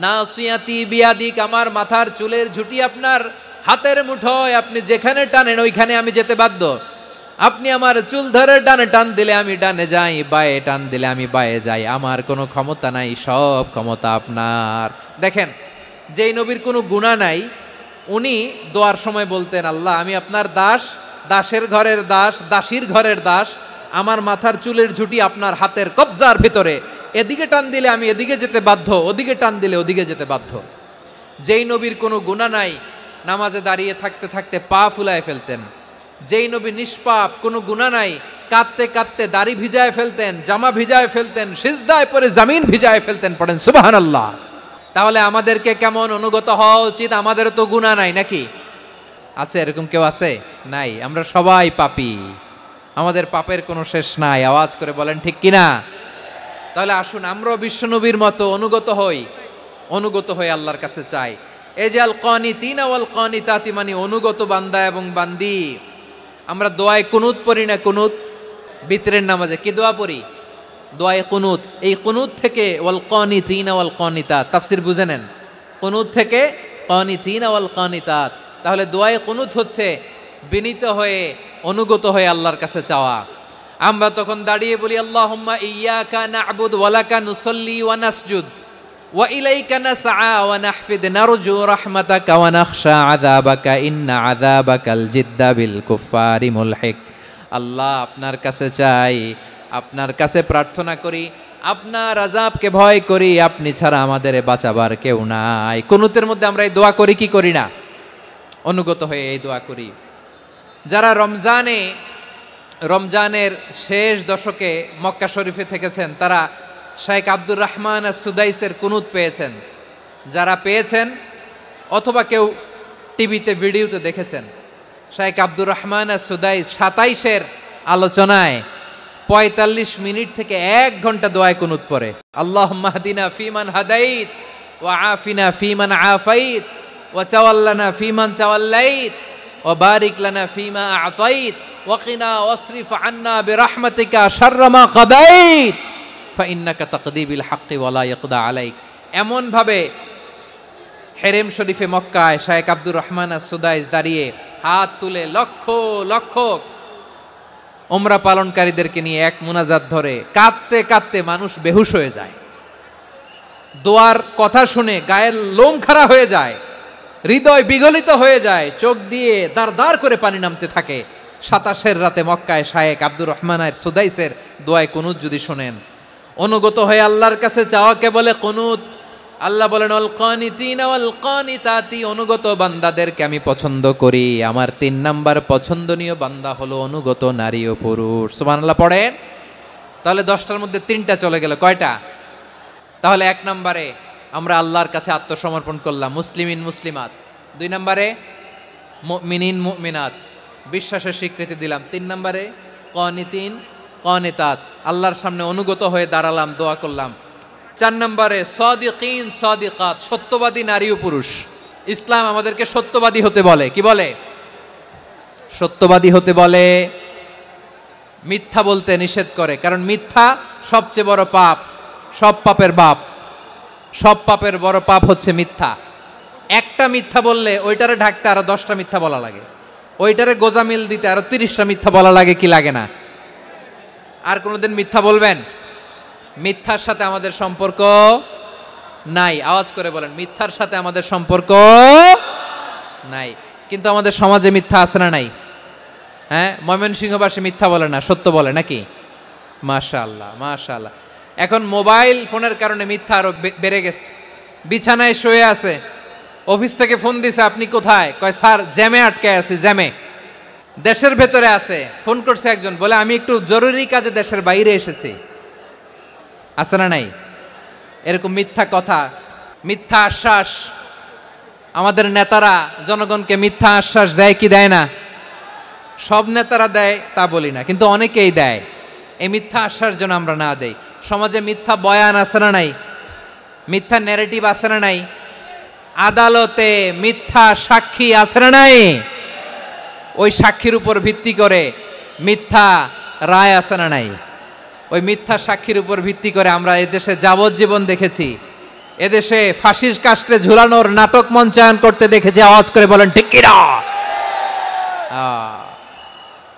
নাসিয়াতি বিয়াদিক, আমার মাথার চুলের ঝুঁটি আপনার হাতের মুঠোয়, আপনি যেখানে টানেন ওইখানে আমি যেতে বাধ্য। আপনি আমার চুল ধরে ডানে টান দিলে আমি ডানে যাই, বায়ে টান দিলে আমি বায়ে যাই, আমার কোনো ক্ষমতা নাই, সব ক্ষমতা আপনার। দেখেন, যেই নবীর কোনো গুনাহ নাই, উনি দোয়ার সময় বলতেন, আল্লাহ আমি আপনার দাস, দাসের ঘরের দাস, দাসীর ঘরের দাস, আমার মাথার চুলের ঝুঁটি আপনার হাতের কবজার ভিতরে, এদিকে টান দিলে আমি এদিকে যেতে বাধ্য, ওদিকে টান দিলে ওদিকে যেতে বাধ্য। যেই নবীর কোনো গুনাহ নাই, নামাজে দাঁড়িয়ে থাকতে থাকতে পা ফুলায় ফেলতেন। যেই নবী নিষ্পাপ, কোনো গুনাহ নাই, কাঁদতে কাঁদতে দাড়ি ভিজায় ফেলতেন, জামা ভিজায় ফেলতেন, সিজদায় পরে জমিন ভিজায় ফেলতেন। পড়েন সুবহানাল্লাহ। তাহলে আমাদেরকে কেমন অনুগত হওয়া উচিত? আমাদেরও তো গুনাহ নাই নাকি? আছে এরকম কেউ? আছে? নাই। আমরা সবাই পাপী, আমাদের পাপের কোনো শেষ নাই। আওয়াজ করে বলেন ঠিক কিনা? তাহলে আসুন আমরাও বিশ্বনবীর মতো অনুগত হই, অনুগত হয়ে আল্লাহর কাছে চাই। এই যে আল কানিতিনা ওয়াল কানিতাতি, মানে অনুগত বান্দা এবং বান্দি। আমরা দোয়ায় কুনুত পড়ি না? কুনুত বিতরের নামাজে কি দোয়া পড়ি? দোয়ায়ে কুনুত। এই কুনুত থেকে ওয়াল কানিতিনা ওয়াল কানিতাত, তাফসীর বুঝে নেন। কুনুত থেকে কানিতিনা ওয়াল কানিতাত। তাহলে দোয়ায়ে কুনুত হচ্ছে বিনীত হয়ে, অনুগত হয়ে আল্লাহর কাছে চাওয়া। আমরা তখন দাঁড়িয়ে বলি, আল্লাহুম্মা ইয়্যাকা না'বুদু ওয়া লাকা নুসাল্লি ওয়া নাসজুদ ওয়া ইলাইকা নাসআ ওয়া নাহফিদ নারজু রাহমাতাকা ওয়া নাখশা আযাবাকা ইন্না আযাবাকাল জিদ্দা বিল কুফফারি মুলহিক। আল্লাহ আপনার কাছে চাই, আপনার কাছে প্রার্থনা করি, আপনার আযাবকে ভয় করি, আপনি ছাড়া আমাদের বাঁচাবার কেউ নাই। কুনুতের মধ্যে আমরা এই দোয়া করি কি করি না? অনুগত হয়ে এই দোয়া করি। যারা রমজানের শেষ দশকে মক্কা শরীফে থেকেছেন, তারা শেখ আব্দুর রহমান সুদাইসের কুনুত পেয়েছেন। যারা পেয়েছেন অথবা কেউ টিভিতে ভিডিওতে দেখেছেন, শেখ আব্দুর রহমান সুদাইস 27-এর আলোচনায় 45 মিনিট থেকে 1 ঘন্টা দোয়ায় কুনুত পড়ে। আল্লাহুম্মা হদিনা ফিমান হাদাইত ওয়া আফিনা ফিমান আফাইত ওয়া তাওয়াল্লানা ফিমান তাওয়াল্লাইত ওয়া বারিক লানা ফিমা আ'তাইত ওয়া কিনা ওয়াসরিফ আন্না বিরহমাতিকা শাররা মা কাদাইত ফাইন্নাকা তাকদি বিল হাক্কি ওয়া লা ইয়াকদা আলাইক। এমন ভাবে হেরেম শরীফে মক্কায় শেখ আব্দুর রহমান সুদাইস দাঁড়িয়ে হাত তুলে লক্ষ লক্ষ উমরা পালনকারীদেরকে নিয়ে এক মুনাজাত ধরে কাঁদতে কাঁদতে মানুষ বেহুশ হয়ে যায়। দোয়ার কথা শুনে গায়ের লোম খাড়া হয়ে যায়, হৃদয় বিগলিত হয়ে যায়, চোখ দিয়ে দাঁড় দাঁড় করে পানি নামতে থাকে। 27 রাতে মক্কায় শায়েখ আব্দুর রহমান সুদাইসের দোয়ায় কুনুত যদি শোনেন, অনুগত হয়ে আল্লাহর কাছে চাওয়াকে বলে কুনুত। আল্লাহ বলেন আল কানিতিনা ওয়াল কানিতাতি, অনুগত বান্দাদেরকে আমি পছন্দ করি। আমার 3 নাম্বার পছন্দনীয় বান্দা হলো অনুগত নারী ও পুরুষ। সুবহানাল্লাহ পড়েন। তাহলে 10টার মধ্যে 3টা চলে গেল, কয়টা? তাহলে 1 নম্বরে আমরা আল্লাহর কাছে আত্মসমর্পণ করলাম, মুসলিমিন মুসলিমাত। 2 নম্বরে মুমিনিন মুমিনাত, বিশ্বাসের স্বীকৃতি দিলাম। 3 নম্বরে কানিতিন কানিতাত, আল্লাহর সামনে অনুগত হয়ে দাঁড়ালাম, দোয়া করলাম। 4 নম্বরে সাদিকিন সাদিকাত, সত্যবাদী নারী ও পুরুষ। ইসলাম আমাদেরকে সত্যবাদী হতে বলে। কি বলে? সত্যবাদী হতে বলে, মিথ্যা বলতে নিষেধ করে। কারণ মিথ্যা সবচেয়ে বড় পাপ, সব পাপের বাপ। সব পাপের বড় পাপ হচ্ছে মিথ্যা। একটা মিথ্যা বললে ওইটারে ঢাকতে আরো 10টা মিথ্যা বলা লাগে, ওইটারে গোজামিল দিতে আরো 30টা মিথ্যা বলা লাগে, কি লাগে না? আর কোনোদিন মিথ্যা বলবেন? মিথ্যার সাথে আমাদের সম্পর্ক নাই। আওয়াজ করে বলেন, মিথ্যার সাথে আমাদের সম্পর্ক নাই। কিন্তু আমাদের সমাজে মিথ্যা আছে না নাই? হ্যাঁ, ময়মনসিংহবাসী মিথ্যা বলে না, সত্য বলে নাকি? মাশাআল্লাহ মাশাআল্লাহ। এখন মোবাইল ফোনের কারণে মিথ্যা আরো বেড়ে গেছে। বিছানায় শুয়ে আছে, অফিস থেকে ফোন দিছে, আপনি কোথায়? কয় স্যার জ্যামে আটকে আছি, জ্যামে। দেশের ভেতরে আছে, ফোন করছে একজন, বলে আমি একটু জরুরি কাজে দেশের বাইরে এসেছি। আছে না নাই? এরকম মিথ্যা কথা, মিথ্যা আশ্বাস। আমাদের নেতারা জনগণকে মিথ্যা আশ্বাস দেয় কি দেয় না? সব নেতারা দেয় তা বলি না, কিন্তু অনেকেই দেয়। এই মিথ্যা আশ্বাস যেন আমরা না দেই। সমাজে মিথ্যা বয়ান আছে না নাই? মিথ্যা ন্যারেটিভ আছে না নাই? আদালতে মিথ্যা সাক্ষী আছে না নাই? ওই সাক্ষীর উপর ভিত্তি করে মিথ্যা রায় আছে না নাই? ওই মিথ্যা সাক্ষীর উপর ভিত্তি করে আমরা এদেশে যাবজ্জীবন দেখেছি, এদেশে ফাঁসির কাস্টে ঝুলানোর নাটক মঞ্চায়ন করতে দেখেছি। আওয়াজ করে বলেন ঠিক কি না?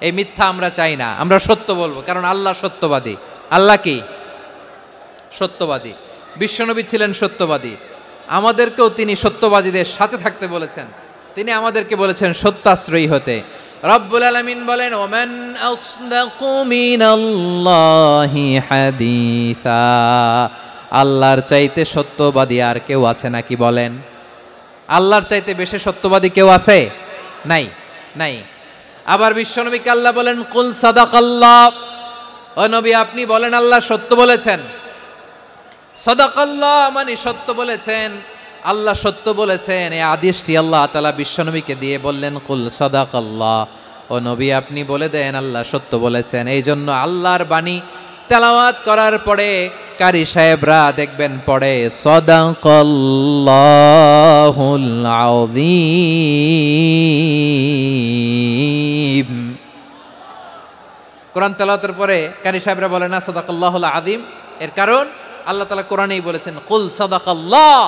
এই মিথ্যা আমরা চাই না, আমরা সত্য বলবো, কারণ আল্লাহ সত্যবাদী। আল্লাহ কি? সত্যবাদী। বিশ্বনবী ছিলেন সত্যবাদী, আমাদেরকেও তিনি সত্যবাদীদের সাথে থাকতে বলেছেন। তিনি আমাদেরকে বলেছেন সত্যাশ্রয়ী হতে। রব্বুল আলামিন বলেন ওমান আসদাকু মিনাল্লাহি হাদিসা, আল্লাহর চাইতে সত্যবাদী আর কেউ আছে নাকি বলেন? আল্লাহর চাইতে বেশি সত্যবাদী কেউ আছে? নাই, নাই। আবার বিশ্বনবীকে আল্লাহ বলেন কুল সাদাকাল্লাহ, ও নবী আপনি বলেন আল্লাহ সত্য বলেছেন। সাদাকাল্লাহ মানে সত্য বলেছেন, আল্লাহ সত্য বলেছেন। এই আদেশটি আল্লাহ তাআলা বিশ্বনবীকে দিয়ে বললেন কুল সাদাকাল্লাহ, ও নবী আপনি বলে দেন আল্লাহ সত্য বলেছেন। এই জন্য আল্লাহর বাণী তেলাওয়াত করার পরে কারি সাহেবরা দেখবেন পড়ে সাদাকাল্লাহুল আযীম। কোরআন তেলাওয়াতের পরে কারি সাহেবরা বলে না সাদাকাল্লাহুল আযীম। এর কারণ আল্লাহ তাআলা কোরআনেই বলেছেন কুল সাদাকাল্লাহ,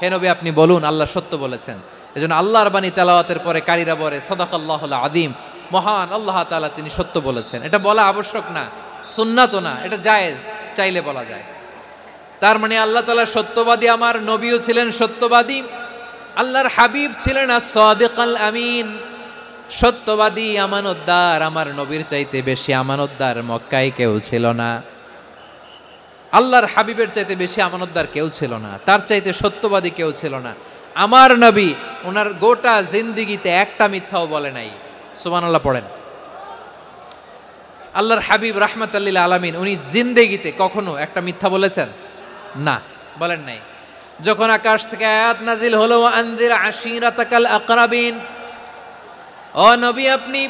হে নবী আপনি বলুন আল্লাহ সত্য বলেছেন। এজন্য আল্লাহর বাণী তেলাওয়াতের পরে কারীরা বলে সাদাকাল্লাহুল আযীম, মহান আল্লাহ তাআলা তিনি সত্য বলেছেন। এটা বলা আবশ্যক না, সুন্নাতও না, এটা জায়েজ, চাইলে বলা যায়। তার মানে আল্লাহ তাআলা সত্যবাদী, আমার নবীও ছিলেন সত্যবাদী, আল্লাহর হাবিব ছিলেন as-সাদিকাল আমিন, সত্যবাদী আমানতদার। আমার নবীর চাইতে বেশি আমানতদার মক্কায় কেউ ছিল না, আল্লাহর হাবিবের চাইতে বেশি আমানতদার কেউ ছিল না, তার চাইতে সত্যবাদী কেউ ছিল না। আমার নবী ওনার গোটা জিন্দিগিতে একটা মিথ্যাও বলে নাই। সুবহানাল্লাহ পড়েন। আল্লাহর হাবিব রাহমাতাল লিল আলামিন উনি জিন্দেগিতে কখনো একটা মিথ্যা বলেছেন? না, বলেন নাই। যখন আকাশ থেকে আয়াত নাজিল হলো আনজির আশিরাতাকাল আকরাবিন, ও নবী আপনি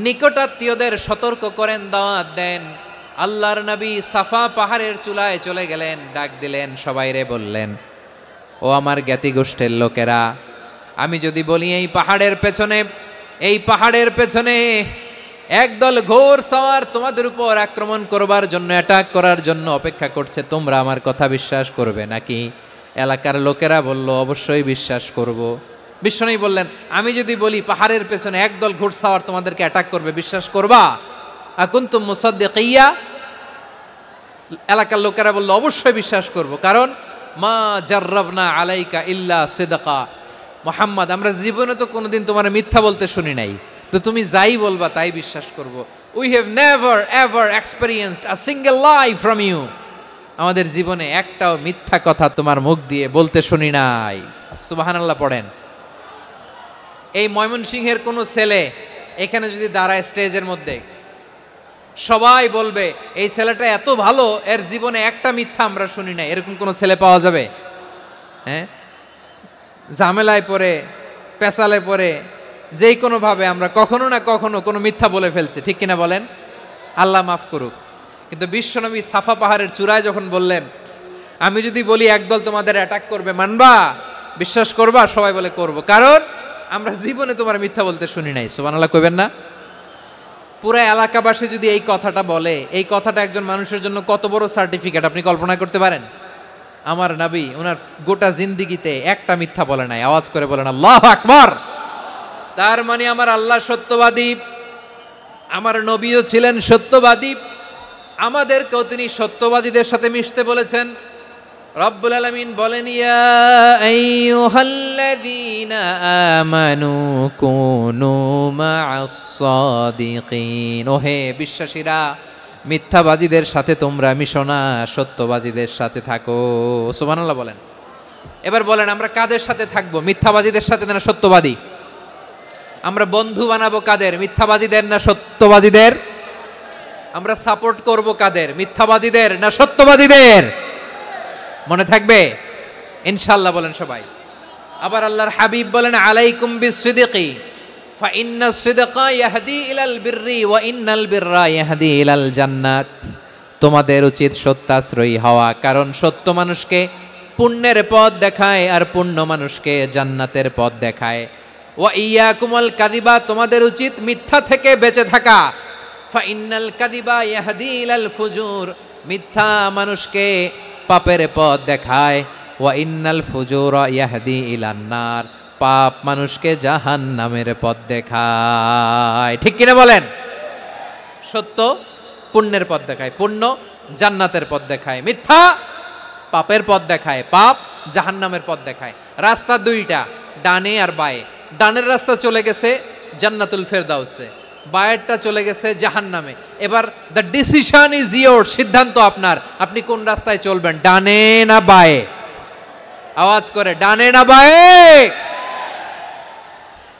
নিকটাত্মীয়দের সতর্ক করেন, দাওয়াত দেন। আল্লাহর নবী সাফা পাহাড়ের চূড়ায় চলে গেলেন, ডাক দিলেন, সবাইরে বললেন ও আমার জ্ঞাতি গোষ্ঠীর লোকেরা, আমি যদি বলি এই পাহাড়ের পেছনে একদল ঘোর সওয়ার তোমাদের উপর আক্রমণ করবার জন্য, অ্যাটাক করার জন্য অপেক্ষা করছে, তোমরা আমার কথা বিশ্বাস করবে নাকি? এলাকার লোকেরা বলল অবশ্যই বিশ্বাস করব। বিশ্বনবী বললেন, আমি যদি বলি পাহাড়ের পেছনে একদল ঘোড়সাওয়ার তোমাদেরকে অ্যাটাক করবে, বিশ্বাস করবা? আকুনতুম মুসাদ্দিকিয়া? এলাকার লোকেরা বলল, অবশ্যই বিশ্বাস করব, কারণ মা জাররাবনা আলাইকা ইল্লা সিদকা। মুহাম্মদ, আমরা জীবনে তো কোনোদিন তোমার মিথ্যা বলতে শুনি নাই, তো তুমি যাই বলবা তাই বিশ্বাস করব। We have never ever experienced a single lie from you. আমাদের জীবনে একটাও মিথ্যা কথা তোমার মুখ দিয়ে বলতে শুনি নাই। সুবহানাল্লাহ পড়েন। এই ময়মনসিংহের কোনো ছেলে এখানে যদি দাঁড়ায় স্টেজের মধ্যে, সবাই বলবে এই ছেলেটা এত ভালো, এর জীবনে একটা মিথ্যা আমরা শুনি নাই। এরকম কোনো ছেলে পাওয়া যাবে? হ্যাঁ, ঝামেলায় পড়ে, পেশালে পড়ে, যেই কোনোভাবে আমরা কখনো না কখনো কোনো মিথ্যা বলে ফেলছি, ঠিক কিনা বলেন? আল্লাহ মাফ করুক। কিন্তু বিশ্বনবী সাফা পাহাড়ের চূড়ায় যখন বললেন, আমি যদি বলি একদল তোমাদের অ্যাটাক করবে, মানবা? বিশ্বাস করবা? সবাই বলে করব, কারণ আমরা জীবনে তোমার মিথ্যা বলতে শুনি নাই। সুবহানাল্লাহ কইবেন না? পুরো এলাকাবাসী যদি এই কথাটা বলে, এই কথাটা একজন মানুষের জন্য কত বড় সার্টিফিকেট আপনি কল্পনা করতে পারেন? আমার নবী ওনার গোটা জিন্দিগিতে একটা মিথ্যা বলে নাই। আওয়াজ করে বলেন আল্লাহু আকবার। তার মানে আমার আল্লাহ সত্যবাদী, আমার নবীও ছিলেন সত্যবাদী, আমাদেরকেও তিনি সত্যবাদীদের সাথে মিশতে বলেছেন। রব্বুল আলামিন বলেন, ইয়া আইয়ুহাল্লাযীনা আমানু কুনু মা'আস সাদিকিন। ওহে বিশ্বাসীরা, মিথ্যাবাদীদের সাথে তোমরা মিশো না, সত্যবাদীদের সাথে থাকো। সুবহানাল্লাহ বলেন। এবার বলেন, আমরা কাদের সাথে থাকবো? মিথ্যাবাদীদের সাথে না সত্যবাদী? আমরা বন্ধু বানাবো কাদের? মিথ্যাবাদীদের না সত্যবাদীদের? আমরা সাপোর্ট করব কাদের? মিথ্যাবাদীদের না সত্যবাদীদের? মনে থাকবে ইনশাআল্লাহ, বলেন সবাই। আবার আল্লাহর হাবিব বলেন, আলাইকুম বিসসিদকি ফা ইন্নাস সিদকা ইয়াহদি ইলাল বিররি ওয়া ইন্নাল বিররা ইয়াহদি ইলাল জান্নাত। তোমাদের উচিত সত্যাশ্রয়ী হওয়া, কারণ সত্য মানুষকে পুণ্যের পথ দেখায় আর পুণ্য মানুষকে জান্নাতের পথ দেখায়। ওয়া ইয়াকুমুল কাযিবা, তোমাদের উচিত মিথ্যা থেকে বেঁচে থাকা। ফা ইন্নাল কাযিবা ইয়াহদি ইলাল ফুজুর, মিথ্যা মানুষকে পাপের পথ দেখায়। ওয়া ইন্নাল ফুজুরা ইয়াহদি ইলান নার, পাপ মানুষকে জাহান্নামের পথ দেখায়। ঠিক কিনা বলেন? সত্য পুণ্যের পথ দেখায়, পুণ্য জান্নাতের পথ দেখায়, মিথ্যা পাপের পথ দেখায়, পাপ জাহান্নামের পথ দেখায়। রাস্তা দুইটা, ডানে আর বায়ে। ডানের রাস্তা চলে গেছে জান্নাতুল ফেরদাউসে, বায়েরটা চলে গেছে জাহান্নামে। এবার দ্য ডিসিশন ইজ ইয়োর, সিদ্ধান্ত আপনার, আপনি কোন রাস্তায় চলবেন, ডানে না বায়ে? আওয়াজ করে, ডানে না বায়ে?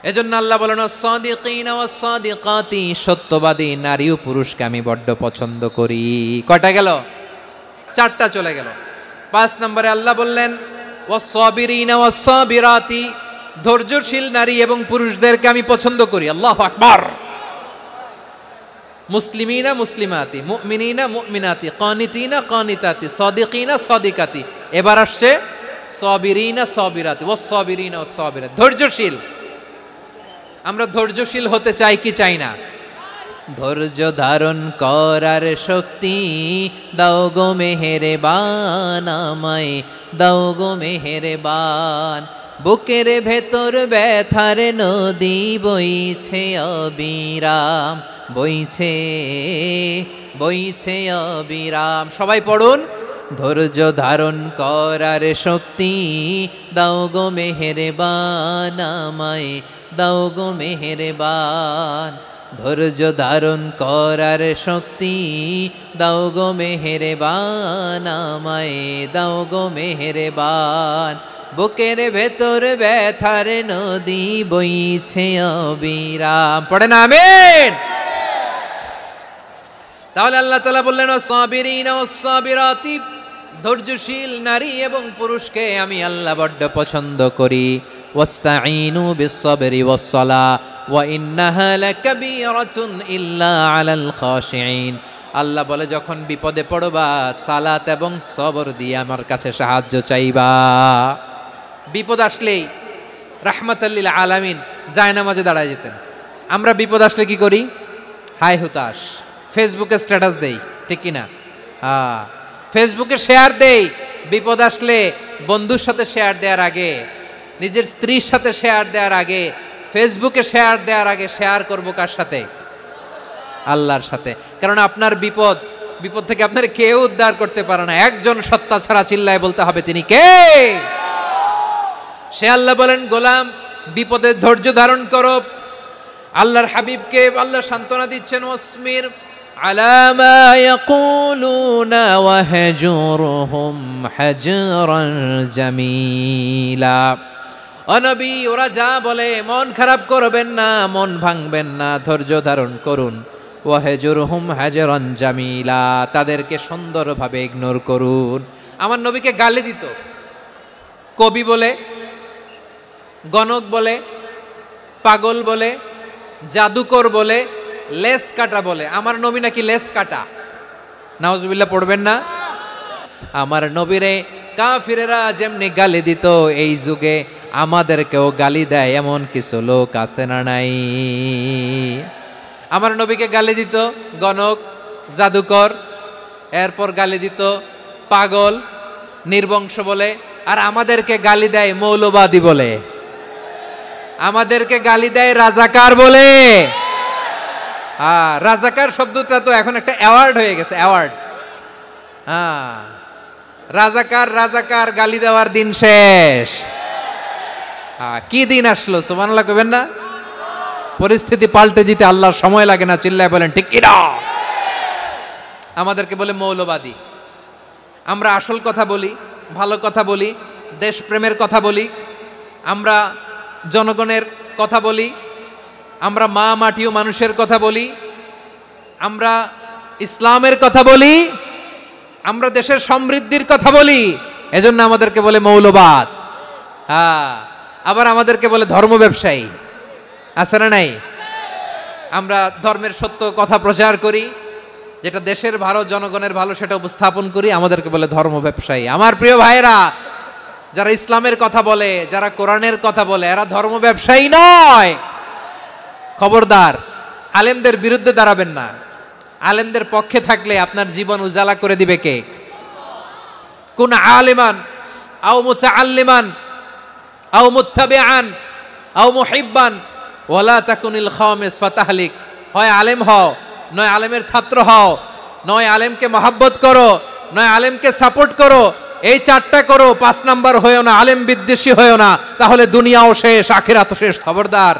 এজন্য আল্লাহ বলেন, সাদিকিনা ওয়াস সাদিকাতি, সত্যবাদী নারী ও পুরুষকে আমি বড্ড পছন্দ করি। কয়টা গেল? চারটা চলে গেল। 5 নম্বরে আল্লাহ বললেন, ওয়াস সাবিরিনা ওয়াস সাবিরাতি, ধৈর্যশীল নারী এবং পুরুষদেরকে আমি পছন্দ করি। আল্লাহু আকবার। মুসলিমিনা মুসলিমাতি, মুমিনিনা মুমিনাতি, কানিতিনা কানিতাতি, সাদিকিনা সাদিকাতি। এবার আসছে সাবিরিনা সাবিরাতি, ওয়াস সাবিরিনা ওয়াস সাবিরাত, ধৈর্যশীল। আমরা ধৈর্যশীল হতে চাই কি চাই না? ধৈর্য ধারণ করার শক্তি দাও গো মেহেরবান, আমায় দাও গো মেহেরবান। বুকের ভেতর ব্যথার নদী বইছে অবিরাম, বইছে বইছে অবিরাম। সবাই পড়ুন, ধৈর্য ধারণ করার শক্তি দাও গো মেহেরবান, আমায় দাও গো মেহেরবান। ধৈর্য ধারণ করার শক্তি দাও গো মেহেরবান, আমায় দাও গো মেহেরবান। বুকের ভেতর ব্যথার নদী বইছে অবিরাম। পড়েন আমিন। তাহলে আল্লাহ তাআলা বললেন, সাবিরিনা ওয়াস সাবিরাতি, ধৈর্যশীল নারী এবং পুরুষকে আমি আল্লাহ বড্ড পছন্দ করি। ওয়াস্তাঈনু বিস-সাবরি ওয়াস-সালাহ ওয়া ইন্নাহা লাকাবীরাতুন ইল্লা আলাল খাশিঈন। আল্লাহ বলে, যখন বিপদে পড়বা সালাত এবং সবর দিয়ে আমার কাছে সাহায্য চাইবা। বিপদ আসলেই রাহমাতাল লিল আলামিন জায়নামাজে দাঁড়ায় যেতেন। আমরা বিপদ আসলে কি করি? হায় হুতাশ, ফেসবুকে স্ট্যাটাস দেই, ঠিক কিনা? ফেসবুকে শেয়ার দেই। বিপদ আসলে বন্ধুর সাথে শেয়ার দেওয়ার আগে নিজের স্ত্রীর সাথে শেয়ার দেওয়ার আগে, ফেসবুকে শেয়ার দেওয়ার আগে শেয়ার করব কার সাথে? আল্লাহর সাথে। কারণ আপনার বিপদ থেকে আপনার কেউ উদ্ধার করতে পারে না, একজন সত্তা ছাড়া। চিল্লায় বলতে হবে তিনি কে? সে আল্লাহ বলেন, গোলাম বিপদে ধৈর্য ধারণ করো। আল্লাহর হাবিবকে আল্লাহ সান্ত্বনা দিচ্ছেন, ওয়াসমির আলা মা ইয়াকুলুনা ওয়াহজুরহুম হাজরান জামিলা। ও নবী, ওরা যা বলে মন খারাপ করবেন না, মন ভাঙবেন না, ধৈর্য ধারণ করুন। ওয়াহজুরহুম হাজরান জামিলা, তাদেরকে সুন্দরভাবে ইগনোর করুন। আমার নবীকে গালি দিত কবি বলে, গণক বলে, পাগল বলে, জাদুকর বলে, লেস কাটা বলে। আমার নবী নাকি লেস কাটা? নাউজুবিল্লাহ পড়বেন না? আমার নবীরে কাফিরেরা যেমনি গালি দিত, এই যুগে আমাদেরকেও গালি দেয় এমন কিছু লোক আছে না নাই? আমার নবীকে গালি দিত গণক, জাদুকর, এরপর গালি দিত পাগল, নির্বংশ বলে, আর আমাদেরকে গালি দেয় মৌলবাদী বলে, আমাদেরকে গালি দেয় রাজাকার বলে। রাজাকার শব্দটা তো এখন একটা অ্যাওয়ার্ড হয়ে গেছে, অ্যাওয়ার্ড। রাজাকার গালি দেওয়ার দিন শেষ। কি দিন আসলো, সুবহানাল্লাহ কইবেন না? পরিস্থিতি পাল্টে দিতে আল্লাহর সময় লাগে না। চিল্লায় বলেন ঠিক কিনা? আমাদেরকে বলে মৌলবাদী। আমরা আসল কথা বলি, ভালো কথা বলি, দেশপ্রেমের কথা বলি, আমরা জনগণের কথা বলি, আমরা মা মাটি ও মানুষের কথা বলি, আমরা ইসলামের কথা বলি, আমরা দেশের সমৃদ্ধির কথা বলি। এজন্য আমাদেরকে বলে মৌলবাদ। আবার আমাদেরকে বলে ধর্ম ব্যবসায়ী। আছে না নাই? আমরা ধর্মের সত্য কথা প্রচার করি, যেটা দেশের ভালো, জনগণের ভালো, সেটা উপস্থাপন করি, আমাদেরকে বলে ধর্ম ব্যবসায়ী। আমার প্রিয় ভাইরা, যারা ইসলামের কথা বলে, যারা কোরআনের কথা বলে, এরা ধর্ম ব্যবসায়ী নয়। খবরদার, আলেমদের বিরুদ্ধে দাঁড়াবেন না। আলেমদের পক্ষে থাকলে আপনার জীবন উজালা করে দিবে কে? কুন আলিমান আও মুতাআল্লিমান আও মুত্তাবিআন আও মুহিব্বান ওয়ালা তাকুনিল খামিস ফাতাহলিক। হয় আলেম হও, নয় আলেমের ছাত্র হও, নয় আলেমকে মহাব্বত করো, নয় আলেমকে সাপোর্ট করো। এই চারটা করো, 5 নাম্বার হয়েও না, আলেম বিদ্বেষী হয়েও না, তাহলে দুনিয়াও শেষ, আখিরাতও শেষ। খবরদার,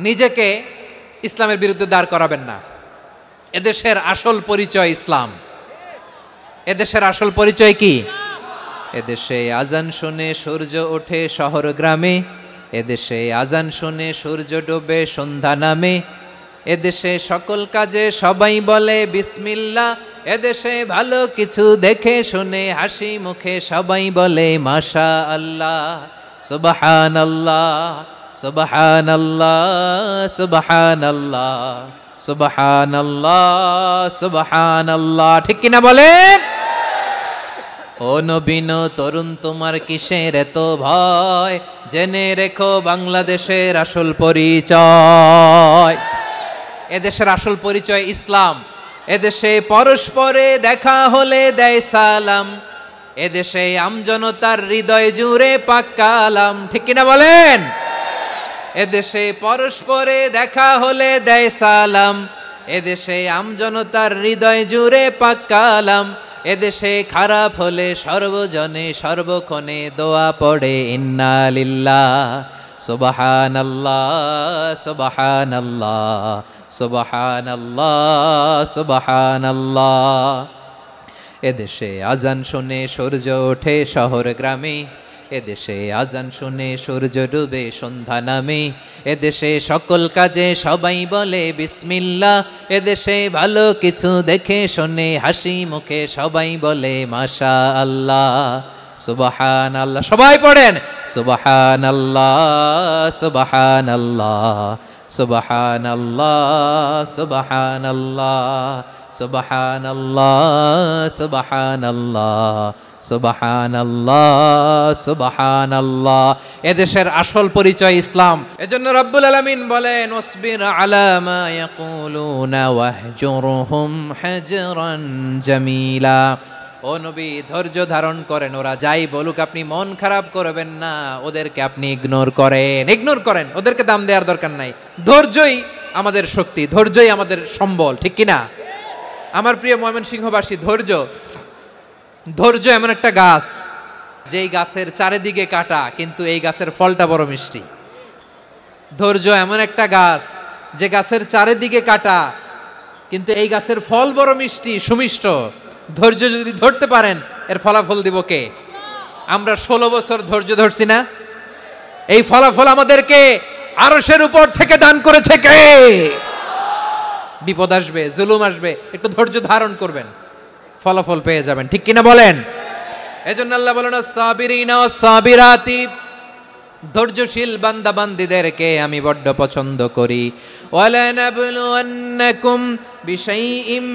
নিজেকে ইসলামের বিরুদ্ধে দাঁড় করাবেন না। এদেশের আসল পরিচয় ইসলাম। এদেশের আসল পরিচয় কি? এদেশে আজান শুনে সূর্য ওঠে শহর গ্রামে, এদেশে আজান শুনে সূর্য ডোবে সন্ধ্যা নামে, এদেশে সকল কাজে সবাই বলে বিসমিল্লাহ, এদেশে ভালো কিছু দেখে শুনে হাসি মুখে সবাই বলে মাশা আল্লাহ, সুবহানাল্লাহ, সুবহানাল্লাহ, সুবহানাল্লাহ, সুবহানাল্লাহ, সুবহানাল্লাহ। ঠিক কিনা বলেন? ও নবীন তরুণ, তোমার কিসের এত ভয়? জেনে রেখো বাংলাদেশের আসল পরিচয়। এদেশের আসল পরিচয় ইসলাম। এদেশে পরস্পরে দেখা হলে দেয় সালাম, এদেশে আমজনতার হৃদয় জুড়ে পাক কালাম। ঠিক কিনা বলেন? এদেশে পরস্পরে দেখা হলে দেয় সালাম, এদেশে আমজনতার হৃদয় জুড়ে পাক কালাম, এদেশে খারাপ হলে সর্বজনে সর্বক্ষণে দোয়া পড়ে ইন্না লিল্লাহ, সুবহানাল্লাহ, সুবহানাল্লাহ, সুবহানাল্লাহ, সুবহানাল্লাহ। এদেশে আজান শুনে সূর্য ওঠে শহর গ্রামে, এদেশে আজান শুনে সূর্য ডুবে সন্ধ্যা নামে, এদেশে সকল কাজে সবাই বলে বিসমিল্লাহ, এদেশে ভালো কিছু দেখে শুনে হাসি মুখে সবাই বলে মাশা আল্লাহ, সুবহানাল্লাহ। সবাই পড়েন সুবহানাল্লাহ, সুবহানাল্লাহ, সুবহানাল্লাহ, সুবহানাল্লাহ, সুবহানাল্লাহ, সুবহানাল্লাহ, সুবহানাল্লাহ, সুবহানাল্লাহ। এদেশের আসল পরিচয় ইসলাম। এজন্য রব্বুল আলামিন বলেন ওয়াসবির আলা মা ইয়াকুলুনা ওয়াহজুরহুম হাজরান জামিলা। ও নবী ধৈর্য ধারণ করেন, ওরা যাই বলুক আপনি মন খারাপ করবেন না, ওদেরকে আপনি ইগনোর করেন, ওদেরকে দাম দেওয়ার দরকার নাই। ধৈর্যই আমাদের শক্তি, ধৈর্যই আমাদের সম্বল, ঠিক কিনা? আমার প্রিয় ময়মনসিংহবাসী, ধৈর্য এমন একটা গাছ, যেই গাছের চারিদিকে কাটা কিন্তু এই গাছের ফলটা বড় মিষ্টি। ধৈর্য এমন একটা গাছ, যে গাছের চারিদিকে কাটা কিন্তু এই গাছের ফল বড় মিষ্টি, সুমিষ্ট। ধৈর্য যদি ধরতে পারেন, এর ফলাফল দিব কে? আমরা 16 বছর ধৈর্য ধরছি না? এই ফলাফল আমাদেরকে আরশের উপর থেকে দান করেছে কে? বিপদ আসবে, জুলুম আসবে, একটু ধৈর্য ধারণ করবেন, ফলাফল পেয়ে যাবেন, ঠিক কিনা বলেন? এজন্য আল্লাহ বলেন সাবিরিনা ওয়াস সাবিরাতি, ধৈর্যশীল বান্দা বান্দীদেরকে আমি বড্ড পছন্দ করি। ওয়ালা নাবলুওয়ান্নাকুম বিশাইইম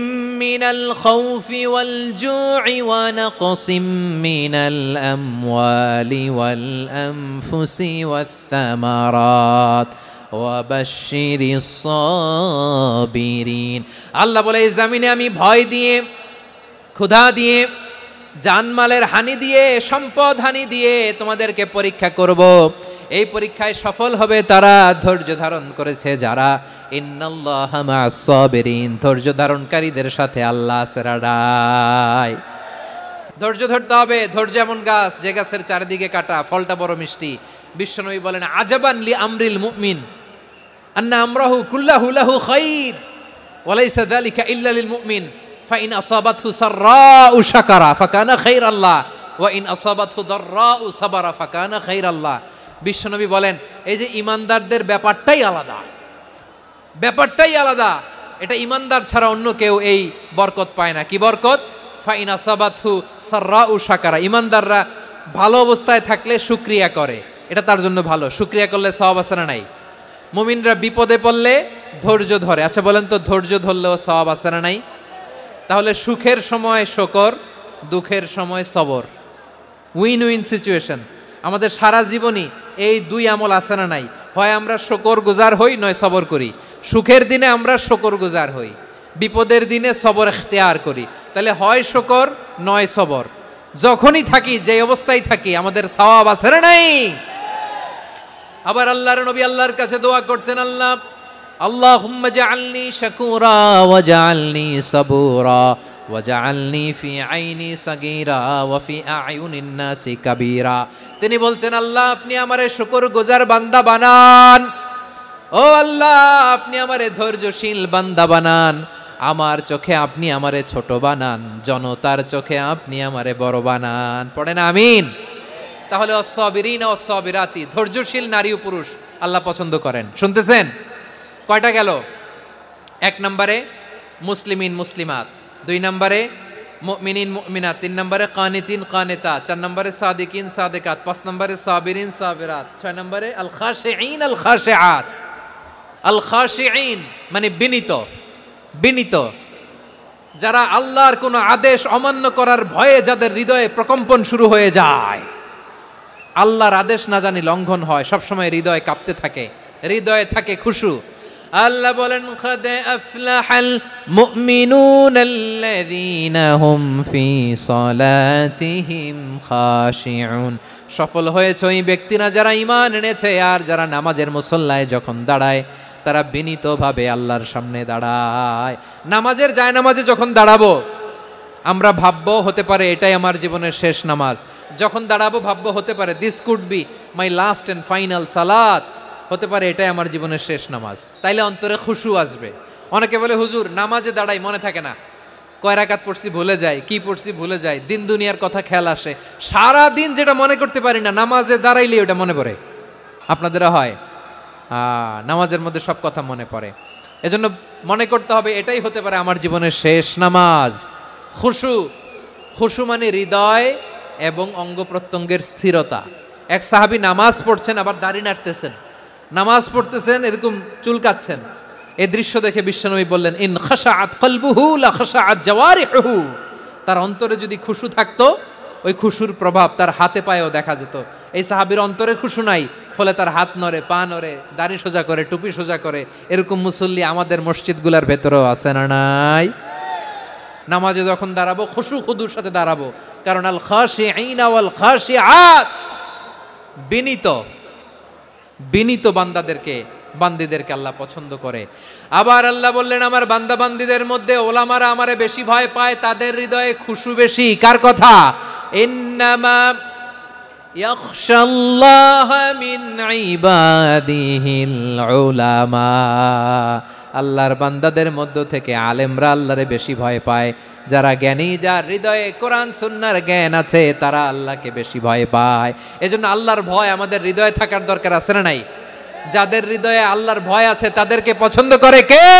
মিনাল খাউফি ওয়াল জু'i ওয়া নাকসিম মিনাল আমওয়ালি ওয়াল আনফুসি ওয়াস সামারাত ওয়া বাশশিরিস সাবিরিন। আল্লাহ বলে এই জমিনে আমি ভয় দিয়ে, ক্ষুধা দিয়ে, জানমালের হানি দিয়ে, সম্পদ হানি দিয়ে তোমাদেরকে পরীক্ষা করব। এই পরীক্ষায় সফল হবে তারা, ধৈর্য ধারণ করেছে যারা। ইন্নাল্লাহা মা'আস সাবিরিন, ধৈর্য ধারণকারীদের সাথে আল্লাহ আছে রাডাই। ধৈর্য ধরতে হবে। ধৈর্য এমন গাছ, যে গাছের চারিদিকে কাটা, ফলটা বড় মিষ্টি। বিশ্বনবী বলেন আজাবান লি আমরিল মুমিন আন্না আমরাহু কুল্লাহু লাহু খাইর ওয়া লাইসা যালিকা ইল্লা লিল মুমিন ফাইন আসাবাতহু সাররাউ শাকারা ফাকানা খাইরাল্লাহ ওয়া ইন আসাবাতহু দাররাউ সাবারা ফাকানা খাইরাল্লাহ। বিশ্বনবী বলেন এই যে ইমানদারদের ব্যাপারটাই আলাদা, ব্যাপারটাই আলাদা। এটা ইমানদার ছাড়া অন্য কেউ এই বরকত পায় না। কি বরকত? ফাইন আসাবাতহু সাররাউ শাকারা, ইমানদাররা ভালো অবস্থায় থাকলে শুকরিয়া করে, এটা তার জন্য ভালো। শুকরিয়া করলে সওয়াব আছে না নাই? মুমিনরা বিপদে পড়লে ধৈর্য ধরে। আচ্ছা বলেন তো, ধৈর্য ধরলেও সওয়াব আছে না নাই? তাহলে সুখের সময় শুকর, দুঃখের সময় সবর, উইন উইন সিচুয়েশন। আমাদের সারা জীবনই এই দুই আমল আছে না নাই? হয় আমরা শুকর গুজার হই, নয় সবর করি। সুখের দিনে আমরা শুকর গুজার হই, বিপদের দিনে সবর ইখতিয়ার করি। তাহলে হয় শুকর নয় সবর। যখনই থাকি, যে অবস্থায় থাকি, আমাদের সওয়াব আছে না নাই? আবার আল্লাহর নবী আল্লাহর কাছে দোয়া করতেন, আল্লাহ আল্লাহুম্মা জাআলনি শাকুরা ওয়া জাআলনি সাবুরা ওয়া জাআলনি ফি আইনি সাগীরা ওয়া ফি আ'য়ুনিন নাসি কাবীরা। তিনি বলতেন আল্লাহ আপনি আমারে শুকরগুজার বান্দা বানান, ও আল্লাহ আপনি আমারে ধৈর্যশীল বান্দা বানান, আমার চোখে আপনি আমারে ছোট বানান, জনতার চোখে আপনি আমারে বড় বানান। পড়েন আমিন। তাহলে অস-সাবিরিনা ওয়াস-সাবিরাতি, ধৈর্যশীল নারী ও পুরুষ আল্লাহ পছন্দ করেন। শুনতেছেন? কয়টা গেল? 1 নম্বরে মুসলিমিন মুসলিমাত, 2 নম্বরে মুমিনিন মুমিনাত, 3 নম্বরে কানিতিন কানিতাত, 4 নম্বরে সাদিকিন সাদিকাত, 5 নম্বরে সাবিরিন সাবিরাত, 6 নম্বরে আল খাশিঈন আল খাশিআত। আল খাশিঈন মানে বিনীত, বিনীত, যারা আল্লাহর কোনো আদেশ অমান্য করার ভয়ে যাদের হৃদয়ে প্রকম্পন শুরু হয়ে যায়, আল্লাহর আদেশ না জানি লঙ্ঘন হয়, সবসময় হৃদয় কাঁপতে থাকে, হৃদয়ে থাকে খুশু। আল্লাহ বলেন কাদ আফলাহাল মুমিনুনাল্লাযীনা হুম ফি সালাতিহিম খাশিউন, সফল হয়েছে ওই ব্যক্তিরা যারা ঈমান এনেছে আর যারা নামাজের মুসল্লায় যখন দাঁড়ায় তারা বিনীতভাবে আল্লাহর সামনে দাঁড়ায়। নামাজের জায়নামাজে যখন দাঁড়াবো আমরা ভাববো হতে পারে এটাই আমার জীবনের শেষ নামাজ। যখন দাঁড়াবো ভাববো হতে পারে this could be my last and final সালাত, হতে পারে এটাই আমার জীবনের শেষ নামাজ। তাইলে অন্তরে খুশু আসবে। অনেকে বলে হুজুর নামাজে দাঁড়াই মনে থাকে না, কয় রাকাত পড়ছি ভুলে যাই, কি পড়ছি ভুলে যাই, দিন দুনিয়ার কথা খেয়াল আসে, সারা দিন যেটা মনে করতে পারি না নামাজে দাঁড়াইলে ওটা মনে পড়ে। আপনাদেরও হয়? নামাজের মধ্যে সব কথা মনে পড়ে। এজন্য মনে করতে হবে এটাই হতে পারে আমার জীবনের শেষ নামাজ। খুশু, খুশু মানে হৃদয় এবং অঙ্গ প্রত্যঙ্গের স্থিরতা। এক সাহাবী নামাজ পড়ছেন আবার দাড়ি নাড়তেছেন, নামাজ পড়তেছেন এরকম চুলকাচ্ছেন। এই দৃশ্য দেখে বিশ্বনবী বললেন ইন খাশাআত কলবুহু লা খাশাআত জাওয়ারিহুহু, তার অন্তরে যদি খুশু থাকতো ওই খুশুর প্রভাব তার হাতে পায়েও দেখা যেত। এই সাহাবীর অন্তরে খুশু নাই, ফলে তার হাত নড়ে, পা নড়ে, দাড়ি সোজা করে, টুপি সোজা করে। এরকম মুসল্লি আমাদের মসজিদগুলোর ভেতরেও আছে না নাই? নামাজে যখন দাঁড়াবো খুশু খুদুর সাথে দাঁড়াবো, কারণ আল খাশিঈনা ওয়াল খাশিআত, বিনীত বান্দিদেরকে আল্লাহ পছন্দ করে। আবার আল্লাহ বললেন আমার বান্দা বান্দিদের মধ্যে ওলামারা আমারে বেশি ভয় পায়, তাদের হৃদয়ে খুশু বেশি। কার কথা? ইন্নামা ইয়াখশাল্লাহ মিন ইবাদিহিল উলামা, আল্লাহর বান্দাদের মধ্য থেকে আলেমরা আল্লাহরে বেশি ভয় পায়। যারা জ্ঞানী, যার হৃদয়ে কোরআন সুন্নাহর জ্ঞান আছে, তারা আল্লাহকে বেশি ভয় পায়। এজন্য আল্লাহর ভয় আমাদের হৃদয়ে থাকার দরকার আছে না নাই? যাদের হৃদয়ে আল্লাহর ভয় আছে তাদেরকে পছন্দ করে কে?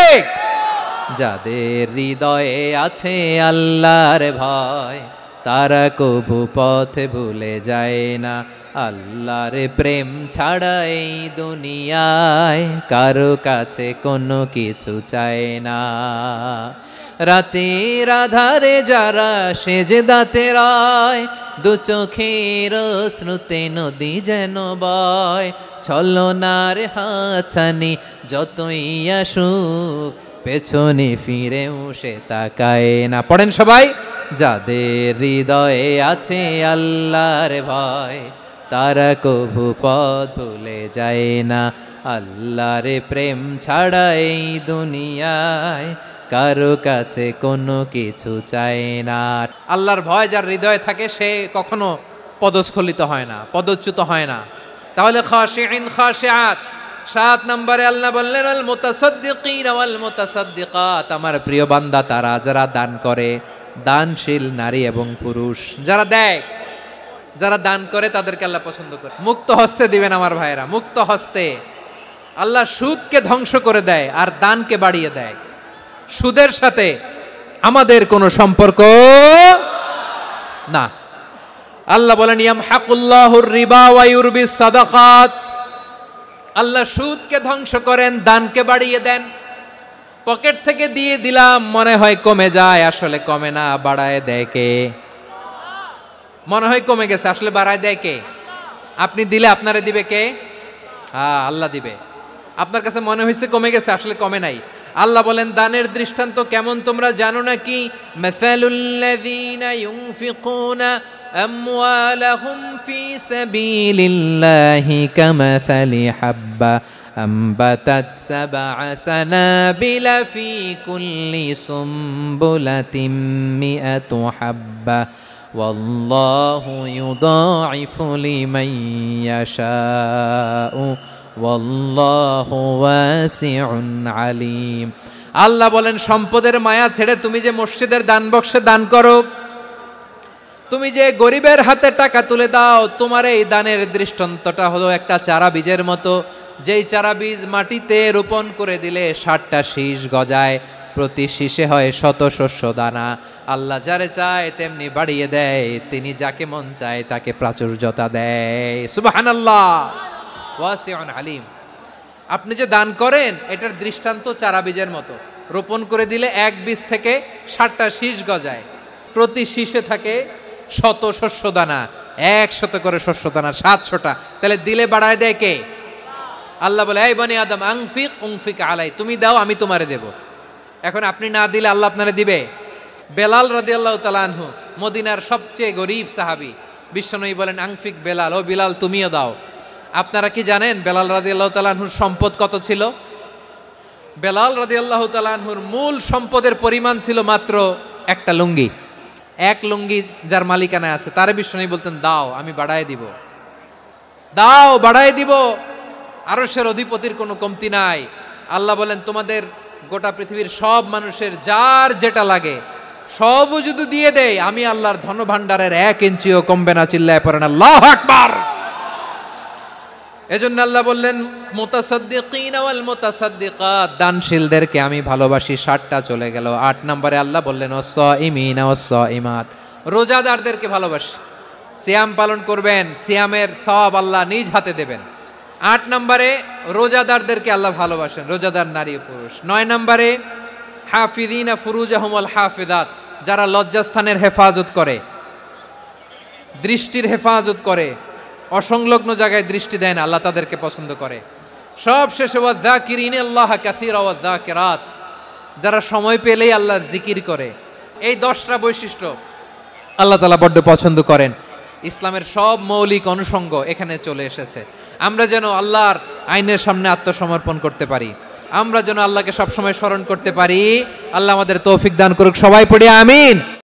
যাদের হৃদয়ে আছে আল্লাহর ভয়, তারা কবু পথে ভুলে যায় না। আল্লাহর প্রেম ছাড়া এই দুনিয়ায় কারো কাছে কোনো কিছু চায় না। রাতের আধারে যারা সেজদাতে রয়, দু চোখের শ্রুতে নদী যেন বয়। ছলনার হাতছানি যতই আসুক, পেছনে ফিরেও সে তাকায় না। পড়েন সবাই। যাদের হৃদয়ে আছে আল্লাহর ভয়, তারা কভু পথ ভুলে যায় না। আল্লাহর প্রেম ছাড়া এই দুনিয়ায় কারো কাছে কোনো কিছু চায় না। আল্লাহর ভয় যার হৃদয়ে থাকে সে কখনো পদস্খলিত হয় না, পদচ্যুত হয় না। তাহলে খাশিঈন খাশিআত। 7 নম্বরে আল্লাহ বললেন আল মুতাসাদ্দিকিন ওয়াল মুতাসাদ্দিকাত, আমার প্রিয় বান্দা তারা যারা দান করে, দানশীল নারী এবং পুরুষ যারা দেয়, যারা দান করে তাদেরকে আল্লাহ পছন্দ করে। মুক্ত হস্তে দিবেন আমার ভাইয়েরা, মুক্ত হস্তে। আল্লাহ সুদকে ধ্বংস করে দেয় আর দানকে বাড়িয়ে দেয়। সুদের সাথে আমাদের কোনো সম্পর্ক না। আল্লাহ বলেন ইয়ামহাকুল্লাহুর রিবা ওয়া ইউরবিস সাদাকাত, আল্লাহ সুদকে ধ্বংস করেন, দানকে বাড়িয়ে দেন। পকেট থেকে দিয়ে দিলাম মনে হয় কমে যায়, আসলে কমে না, বাড়ায় দেয় কে? মনে হয় কমে গেছে, আসলে বাড়ায় দেয় কে? আপনি দিলে আপনারে দিবে কে? হ্যাঁ, আল্লাহ দিবে। আপনার কাছে মনে হয়েছে কমে গেছে, আসলে কমে নাই। আল্লাহ বলেন দানের দৃষ্টান্ত কেমন তোমরা জানো নাকি? মাসালুল্লাযীনা ইউনফিকুনা আমওয়ালাহুম ফি সাবিলিল্লাহি কামাসালি হাব্বা আম্বাতাত সাবআ সানাবিলা ফি কুল্লি সুমবুলাতিন মিআতু হাব্বা ওয়াল্লাহু ইউদাঈফু লিমান ইয়াশাউ ওয়াল্লাহু ওয়াসিউন আলিম। আল্লাহ বলেন সম্পদের মায়া ছেড়ে তুমি যে মসজিদের দান বক্সে দান করো, তুমি যে গরিবের হাতে টাকা তুলে দাও, তোমার এই দানের দৃষ্টান্তটা হলো একটা চারা বীজের মতো। যেই চারা বীজ মাটিতে রোপণ করে দিলে 60টা শীষ গজায়, প্রতি শীষে হয় শত শস্য দানা। আল্লাহ যারে চায় তেমনি বাড়িয়ে দেয়, তিনি যাকে মন চায় তাকে প্রাচুর্যতা দেয়। সুবহানাল্লাহ, ওয়াসিউন আলিম। আপনি যে দান করেন এটার দৃষ্টান্ত চারা বীজের মতো, রোপণ করে দিলে এক বীজ থেকে 60টা শীষ গজায়, প্রতি শীষে থাকে শত শস্য দানা, 100 করে শস্য দানা, 700টা। তাহলে দিলে বাড়ায় দেয় কে? আল্লাহ বলে এই বনি আদম আনফিক উনফিক আলাই, তুমি দাও আমি তোমারে দেব। এখন আপনি না দিলে আল্লাহ আপনারে দিবে? বেলাল রাদিয়াল্লাহু তাআলা আনহু, মদিনার সবচেয়ে গরীব সাহাবী, বিশ্বনবী বলেন আনফিক বেলাল, ও বিলাল তুমিও দাও। আপনারা কি জানেন বেলাল রাদিয়াল্লাহু তাআলা আনহুর সম্পদ কত ছিল? বেলাল রাদিয়াল্লাহু তাআলা আনহুর মূল সম্পদের পরিমাণ ছিল মাত্র একটা লুঙ্গি। এক লুঙ্গি যার মালিকানায় আছে তারে বিশ্বনবী বলতেন দাও আমি বাড়ায় দিব, দাও বাড়ায় দিব। আরশের অধিপতির কোনো কমতি নাই। আল্লাহ বলেন তোমাদের গোটা পৃথিবীর সব মানুষের যার যেটা লাগে সবও যদি দিয়ে দেয়, আমি আল্লাহর ধনভাণ্ডারের 1 ইঞ্চিও কমবে না। চিল্লায় পড়েন আল্লাহু আকবার। এজন্য আল্লাহ বললেন মুতাসাদ্দিকিন ওয়াল মুতাসাদ্দিকাত, দানশীলদেরকে আমি ভালোবাসি। 60টা চলে গেল। 8 নম্বরে আল্লাহ বললেন ওয়াস-সাইমিন ওয়াস-সাইমাত, রোজাদারদেরকে ভালোবাসি। সিয়াম পালন করবেন, সিয়ামের সওয়াব আল্লাহ নিজ হাতে দেবেন। 8 নম্বরে রোজাদারদেরকে আল্লাহ ভালোবাসেন, রোজাদার নারী ও পুরুষ। 9 নম্বরে হাফিযিনা ফুরুজাহুম ওয়াল হাফিযাত, যারা লজ্জাস্থানের হেফাজত করে, দৃষ্টির হেফাজত করে, অসংলগ্ন জায়গায় দৃষ্টি দেয় না, আল্লাহ তাদেরকে পছন্দ করে। সব শেষে ওয়াযাকিরিনাল্লাহ কাসীরা ওয়াযাকিরাত, যারা সময় পেলেই আল্লাহর জিকির করে, এই 10টা বৈশিষ্ট্য আল্লাহ তাআলা বড্ড পছন্দ করেন। ইসলামের সব মৌলিক অনুষঙ্গ এখানে চলে এসেছে। আমরা যেন আল্লাহর আইনের সামনে আত্মসমর্পণ করতে পারি, আমরা যেন আল্লাহকে সবসময় স্মরণ করতে পারি। আল্লাহ আমাদের তৌফিক দান করুক। সবাই পড়ি আমিন।